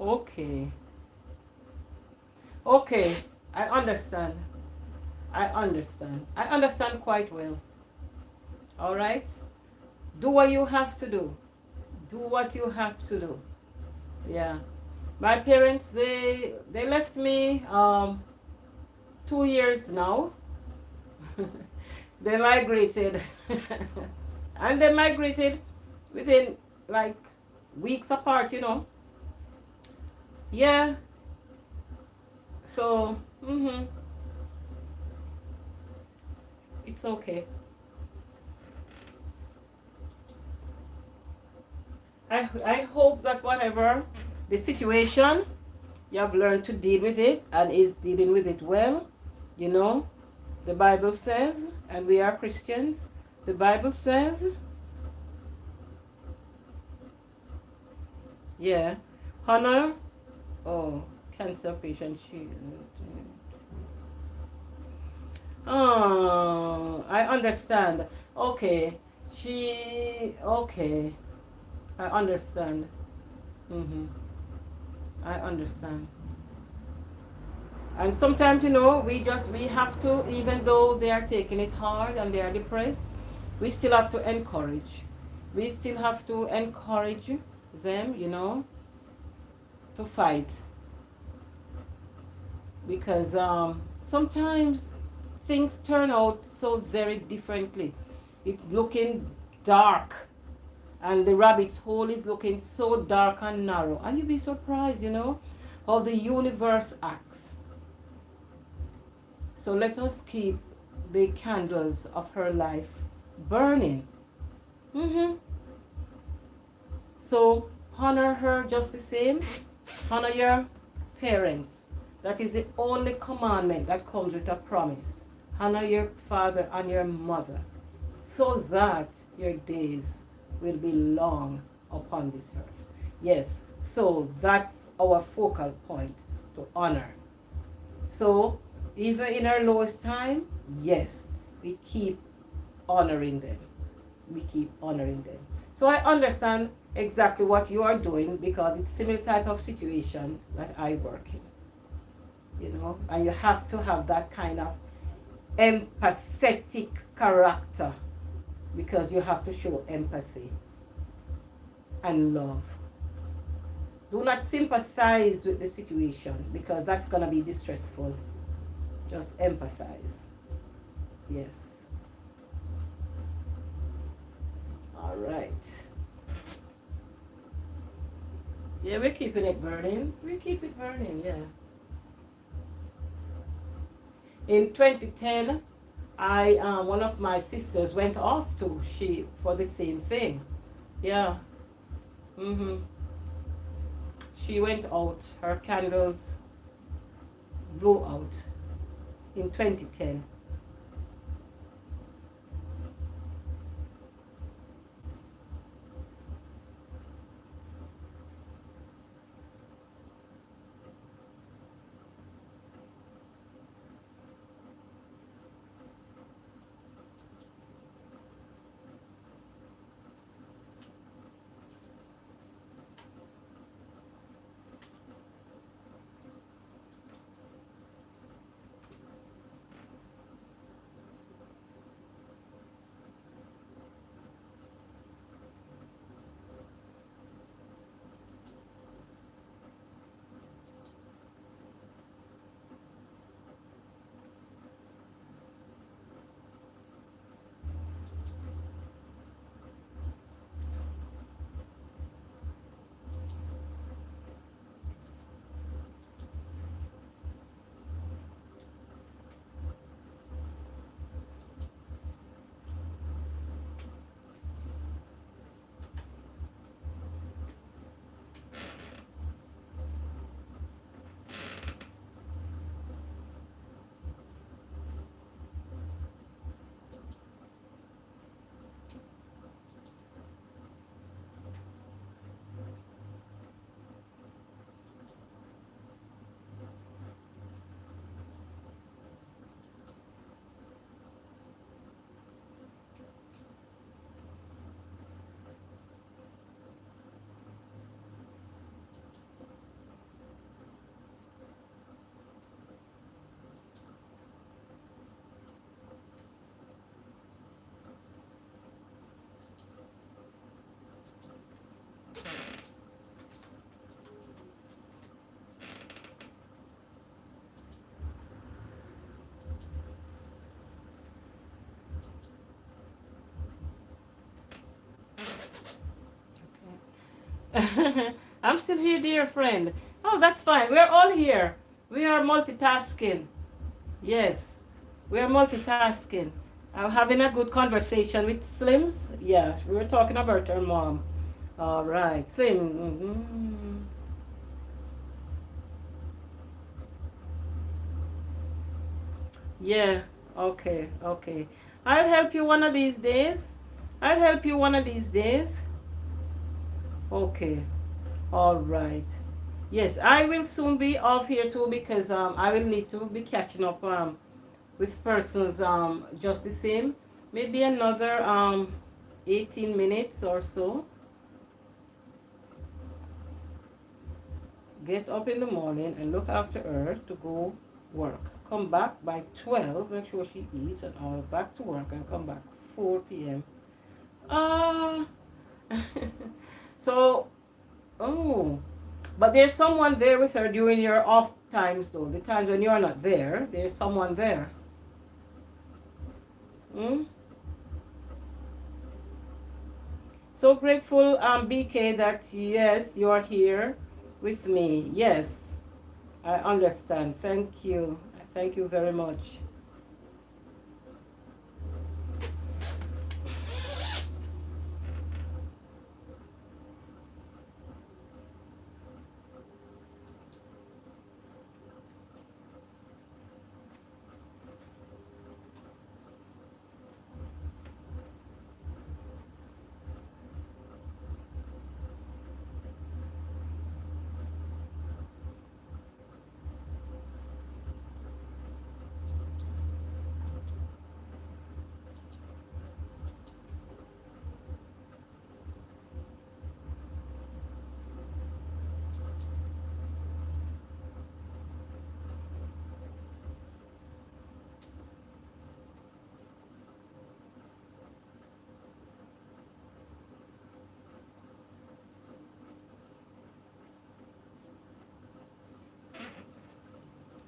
Okay. Okay. I understand. I understand. I understand quite well. All right? Do what you have to do. Do what you have to do. Yeah. My parents, they left me 2 years now. They migrated. And they migrated within like weeks apart, you know. Yeah. So, it's okay. I hope that whatever the situation, you have learned to deal with it and is dealing with it well. You know, the Bible says, and we are Christians, the Bible says, yeah, honor, oh, cancer patient, she, oh, I understand. Okay, okay, I understand. Mm-hmm. I understand. And sometimes, you know, we have to, even though they are taking it hard and they are depressed, we still have to encourage. We still have to encourage them, you know, to fight. Because sometimes things turn out so very differently. It's looking dark, and the rabbit's hole is looking so dark and narrow. And you'd be surprised, you know, how the universe acts. So let us keep the candles of her life burning. hmm So honor her just the same. Honor your parents. That is the only commandment that comes with a promise. Honor your father and your mother so that your days will be long upon this earth. Yes, so that's our focal point, to honor. So even in our lowest time, yes, we keep honoring them. We keep honoring them. So I understand exactly what you are doing because it's similar type of situation that I work in. You know, and you have to have that kind of empathetic character because you have to show empathy and love. Do not sympathize with the situation because that's going to be distressful. Just empathize. Yes. All right. Yeah, we're keeping it burning. We keep it burning, yeah. In 2010, I one of my sisters went off to she for the same thing. Yeah. Mhm. She went out. Her candles blew out in 2010. I'm still here, dear friend. Oh, that's fine. We're all here. We are multitasking. Yes, we are multitasking. I'm having a good conversation with Slims. Yeah, we were talking about her mom. All right, Slim. Yeah, okay, okay. I'll help you one of these days. I'll help you one of these days. Okay, all right. Yes, I will soon be off here too because I will need to be catching up with persons just the same. Maybe another 18 minutes or so. Get up in the morning and look after her to go work. Come back by 12, make sure she eats, and I'll back to work and come back 4 p.m. Uh, so, oh, but there's someone there with her during your off times, though. The times when you're not there, there's someone there. Hmm? So grateful, BK, that yes, you're here with me. Yes, I understand. Thank you. Thank you very much.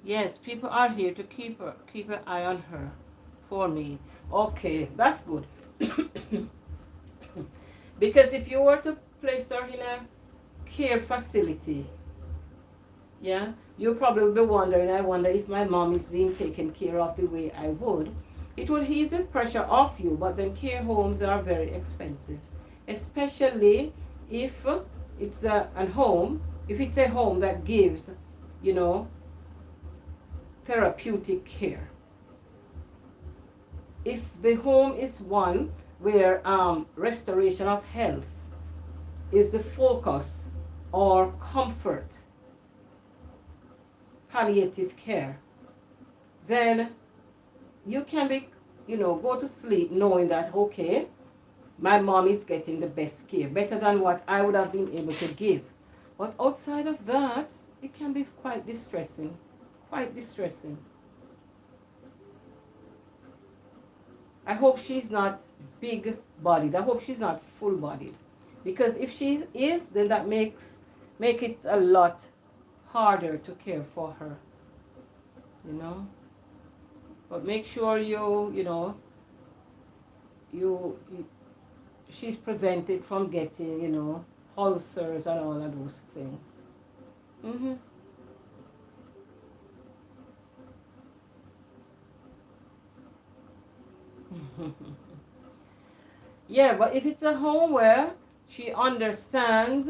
Yes, people are here to keep an eye on her for me. Okay, that's good. Because if you were to place her in a care facility, yeah, you probably will be wondering, I wonder if my mom is being taken care of the way I would. It will ease the pressure off you, but then care homes are very expensive, especially if it's a home, if it's a home that gives, you know, therapeutic care. If the home is one where restoration of health is the focus, or comfort, palliative care, then you can be, go to sleep knowing that, okay, my mom is getting the best care, better than what I would have been able to give. But outside of that, it can be quite distressing. Quite distressing. I hope she's not big bodied. I hope she's not full bodied. Because if she is, then that make it a lot harder to care for her. You know? But make sure you she's prevented from getting, ulcers and all of those things. Mm-hmm. Yeah, but if it's a home where she understands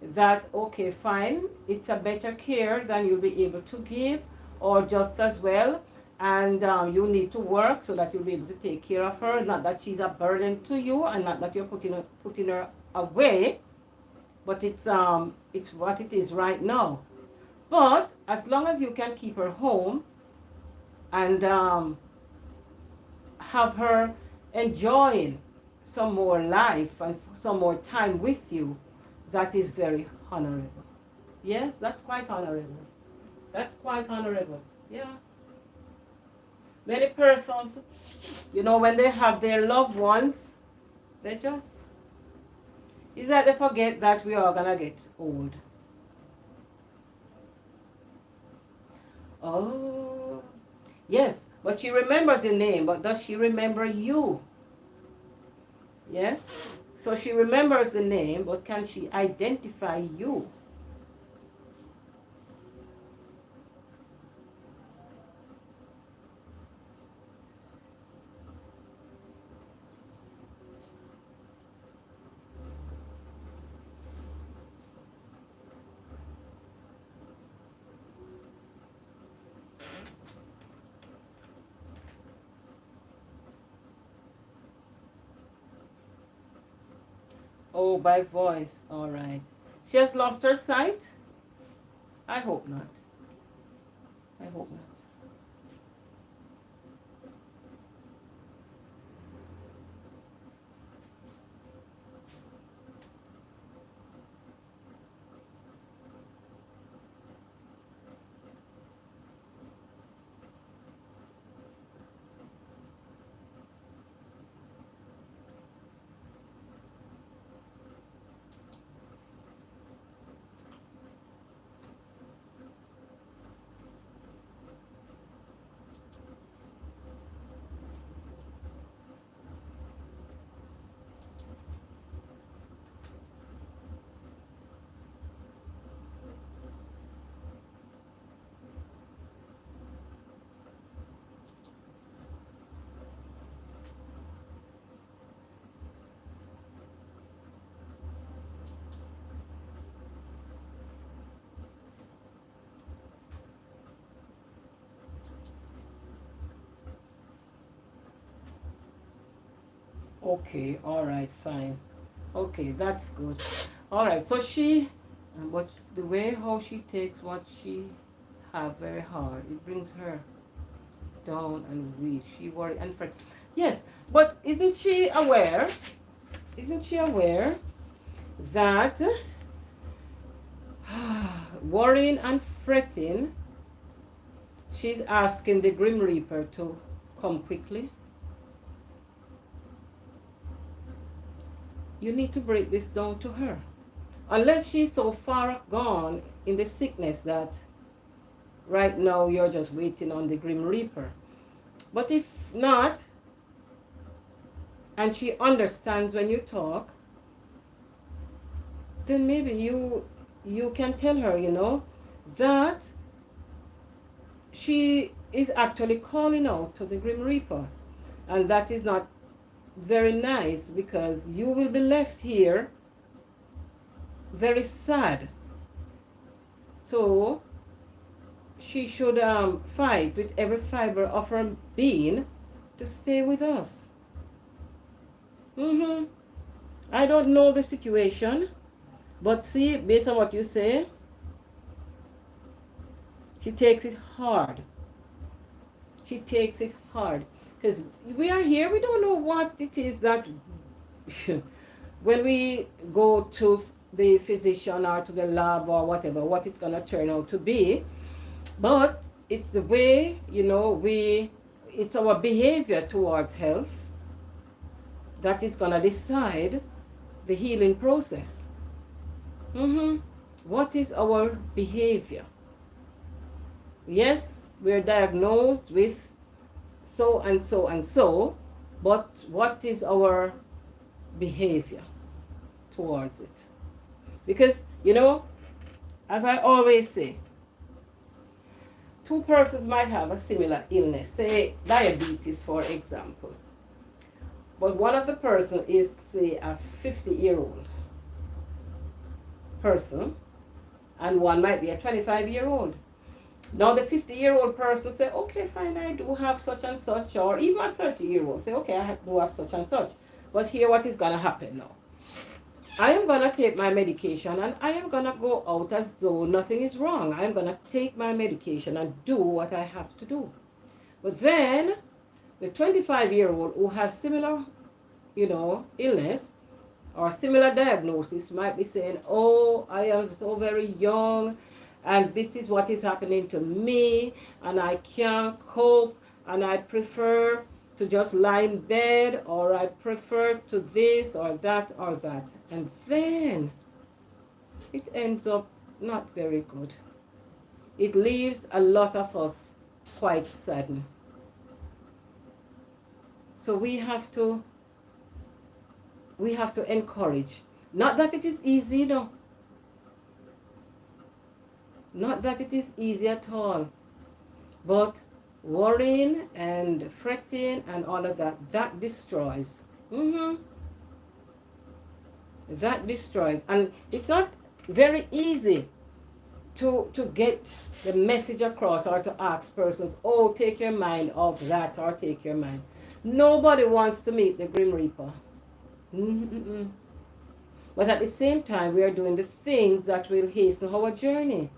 that, okay, fine, it's a better care than you'll be able to give, or just as well, and you need to work so that you'll be able to take care of her. Not that she's a burden to you, and not that you're putting her away, but it's what it is right now. But as long as you can keep her home and have her enjoying some more life and some more time with you, that is very honorable. Yes, that's quite honorable. That's quite honorable. Yeah. Many persons, when they have their loved ones, they just, it's like they forget that we are going to get old. Oh, yes, but she remembers the name, but does she remember you? Yeah? So she remembers the name, but can she identify you? Oh, by voice. All right. She has lost her sight? I hope not. I hope not. Okay, all right, fine. Okay, that's good. All right, so she, but the way how she takes what she have very hard, it brings her down and weak. She worry and fret. Yes, but isn't she aware? Isn't she aware that worrying and fretting, she's asking the Grim Reaper to come quickly? You need to break this down to her. Unless she's so far gone in the sickness that right now you're just waiting on the Grim Reaper. But if not, and she understands when you talk, then maybe you can tell her, that she is actually calling out to the Grim Reaper. And that is not very nice, because you will be left here very sad. So she should fight with every fiber of her being to stay with us. I don't know the situation, but see, based on what you say, she takes it hard. She takes it hard. Because we are here, we don't know what it is that when we go to the physician or to the lab or whatever, what it's going to turn out to be. But it's the way, it's our behavior towards health that is going to decide the healing process. What is our behavior? Yes, we're diagnosed with so and so and so, but what is our behavior towards it? Because, as I always say, two persons might have a similar illness, say diabetes, for example. But one of the person is, say, a 50-year-old person, and one might be a 25-year-old. Now the 50-year-old person say, okay, fine, I do have such and such, or even a 30-year-old say, okay, I do have such and such. But here what is going to happen now? I am going to take my medication and I am going to go out as though nothing is wrong. I am going to take my medication and do what I have to do. But then the 25-year-old who has similar, illness or similar diagnosis might be saying, oh, I am so very young and this is what is happening to me and I can't cope and I prefer to just lie in bed, or I prefer to this or that or that. And then it ends up not very good. It leaves a lot of us quite saddened. So we have to we have to encourage. Not that it is easy, no. Not that it is easy at all. But worrying and fretting and all of that, that destroys. That destroys. And it's not very easy to get the message across or to ask persons, oh, take your mind off that or take your mind. Nobody wants to meet the Grim Reaper. But at the same time, we are doing the things that will hasten our journey.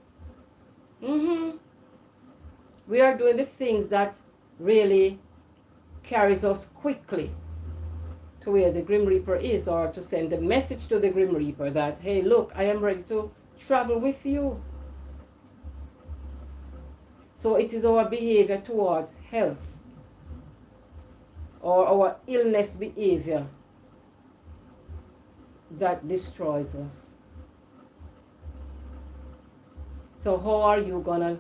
We are doing the things that really carries us quickly to where the Grim Reaper is, or to send a message to the Grim Reaper that, hey, look, I am ready to travel with you. So it is our behavior towards health or our illness behavior that destroys us. So how are you gonna,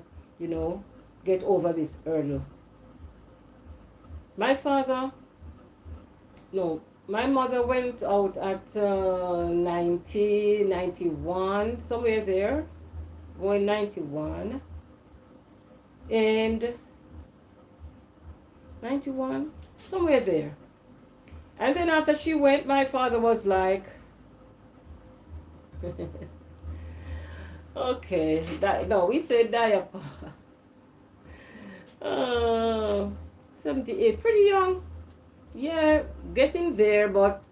get over this hurdle? My mother went out at 91, somewhere there, going 91, and 91, somewhere there. And then after she went, my father was like, okay, we said diaper. 78, pretty young. Yeah, getting there, but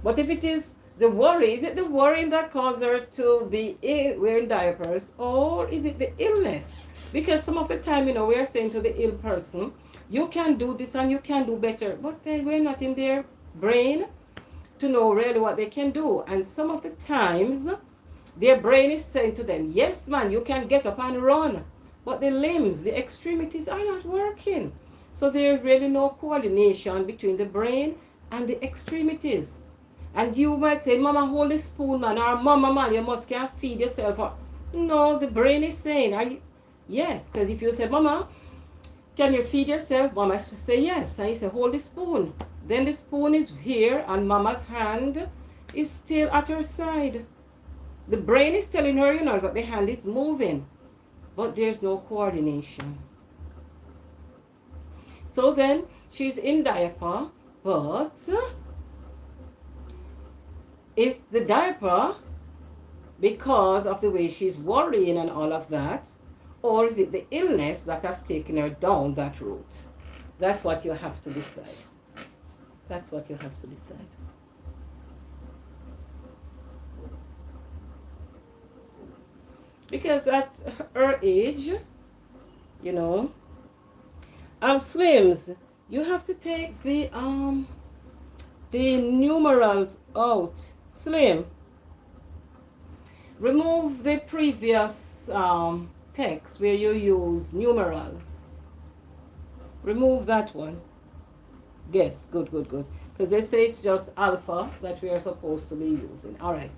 But if it is the worry, is it the worrying that caused her to be wearing diapers, or is it the illness? Because some of the time, we are saying to the ill person, you can do this and you can do better, but then we're not in their brain to know really what they can do. And some of the times, their brain is saying to them, yes, man, you can get up and run, but the limbs, the extremities are not working. So there's really no coordination between the brain and the extremities. And you might say, Mama, hold the spoon, man, or Mama, man, you must can feed yourself. No, the brain is saying, yes, because if you say, Mama, can you feed yourself? Mama say yes. And you say, hold the spoon. Then the spoon is here and Mama's hand is still at her side. The brain is telling her, that the hand is moving, but there's no coordination. So then she's in diaper, but is the diaper because of the way she's worrying and all of that? Or is it the illness that has taken her down that route? That's what you have to decide. That's what you have to decide. Because at her age, Slims, you have to take the numerals out. Slim, remove the previous text where you use numerals. Remove that one. Yes, good. Because they say it's just alpha that we are supposed to be using. All right.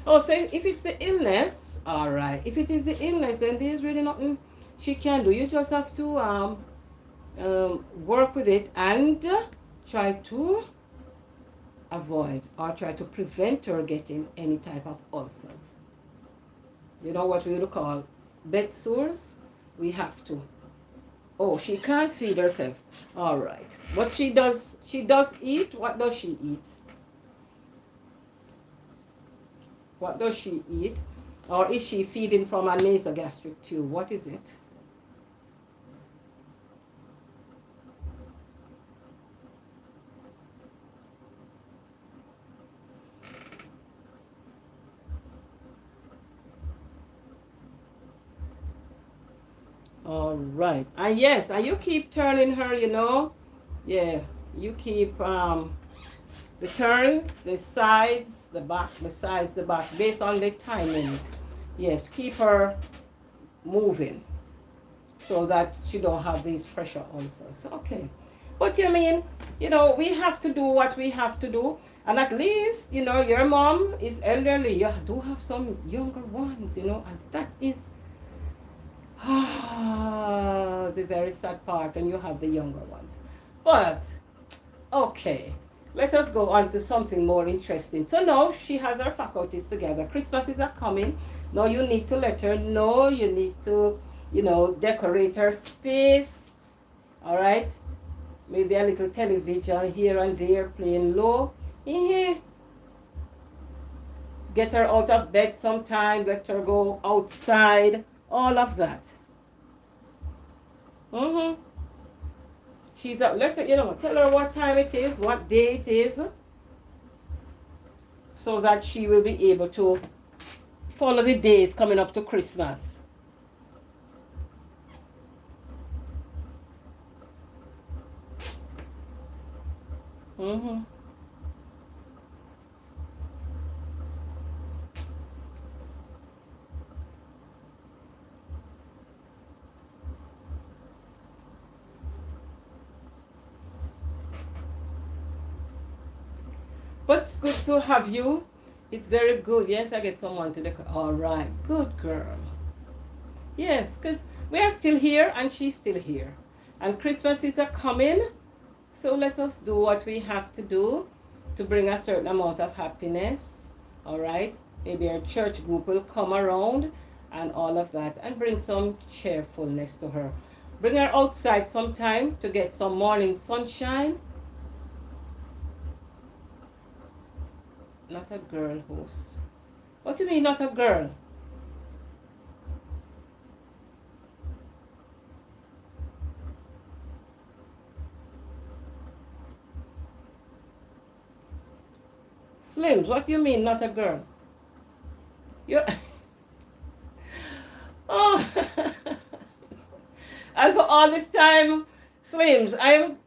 Oh, so if it's the illness, all right. If it is the illness, then there's really nothing she can do. You just have to work with it and try to avoid or try to prevent her getting any type of ulcers. You know what we would call bed sores? We have to. Oh, she can't feed herself. All right. But she does eat. What does she eat? What does she eat? Or is she feeding from a nasogastric tube? What is it? All right. And yes, and you keep turning her, Yeah, you keep the turns, the sides, the back, the sides, the back, based on the timings. Yes, keep her moving so that she don't have these pressure ulcers. Okay. But we have to do what we have to do. And at least, your mom is elderly. You do have some younger ones, and that is the very sad part, and you have the younger ones. But, okay, let us go on to something more interesting. So now she has her faculties together. Christmas is a coming. Now you need to let her know. You need to, decorate her space. All right. Maybe a little television here and there playing low. Get her out of bed sometime. Let her go outside. All of that. She's up. Let her, tell her what time it is, what day it is, so that she will be able to follow the days coming up to Christmas. But it's good to have you. It's very good. Yes, I get someone to decorate. All right. Good girl. Yes, because we are still here and she's still here. And Christmas is a coming. So let us do what we have to do to bring a certain amount of happiness. All right. Maybe our church group will come around and all of that and bring some cheerfulness to her. Bring her outside sometime to get some morning sunshine. Not a girl host. What do you mean not a girl? Slims, what do you mean not a girl? You're oh and for all this time, Slims, I'm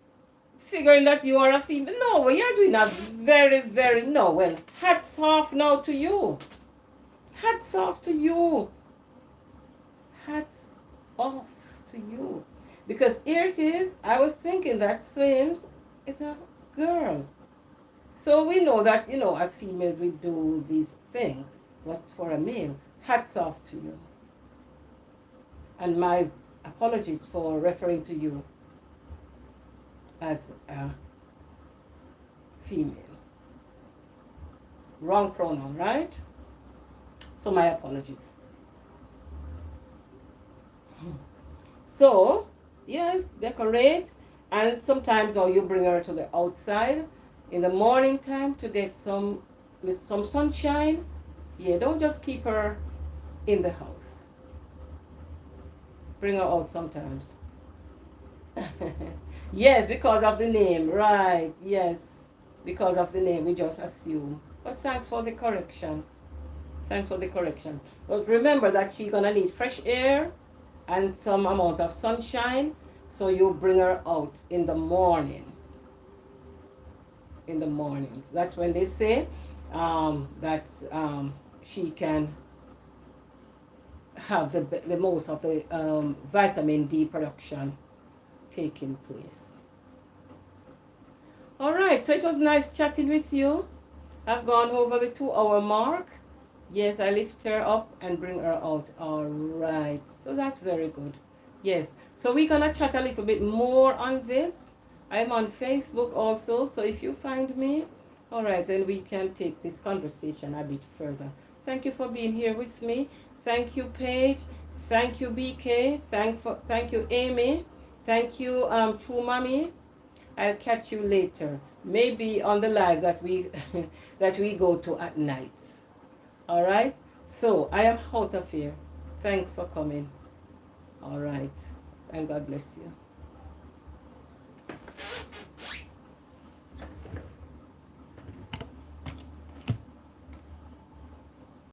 figuring that you are a female. No, you're doing a very, very, no, well, hats off now to you. Hats off to you. Hats off to you. Because here it is, I was thinking that Slims is a girl. So we know that, as females we do these things. But for a male, hats off to you. And my apologies for referring to you as a female. Wrong pronoun, right? So my apologies. So, yes, decorate. And sometimes now you bring her to the outside in the morning time to get some sunshine. Yeah, don't just keep her in the house. Bring her out sometimes. Yes, because of the name, right? Yes, because of the name, we just assume. But thanks for the correction. Thanks for the correction. But remember that she's gonna need fresh air and some amount of sunshine. So you bring her out in the mornings. In the mornings. That's when they say that she can have the most of the vitamin D production taking place. All right, so it was nice chatting with you. I've gone over the 2-hour mark. Yes, I lift her up and bring her out. All right, so that's very good. Yes, so we're gonna chat a little bit more on this. I'm on Facebook also, so if you find me, all right, then we can take this conversation a bit further. Thank you for being here with me. Thank you, Paige. Thank you, BK. Thank you, Amy. Thank you, True Mommy. I'll catch you later. Maybe on the live that we that we go to at night. All right. So I am out of here. Thanks for coming. All right. And God bless you.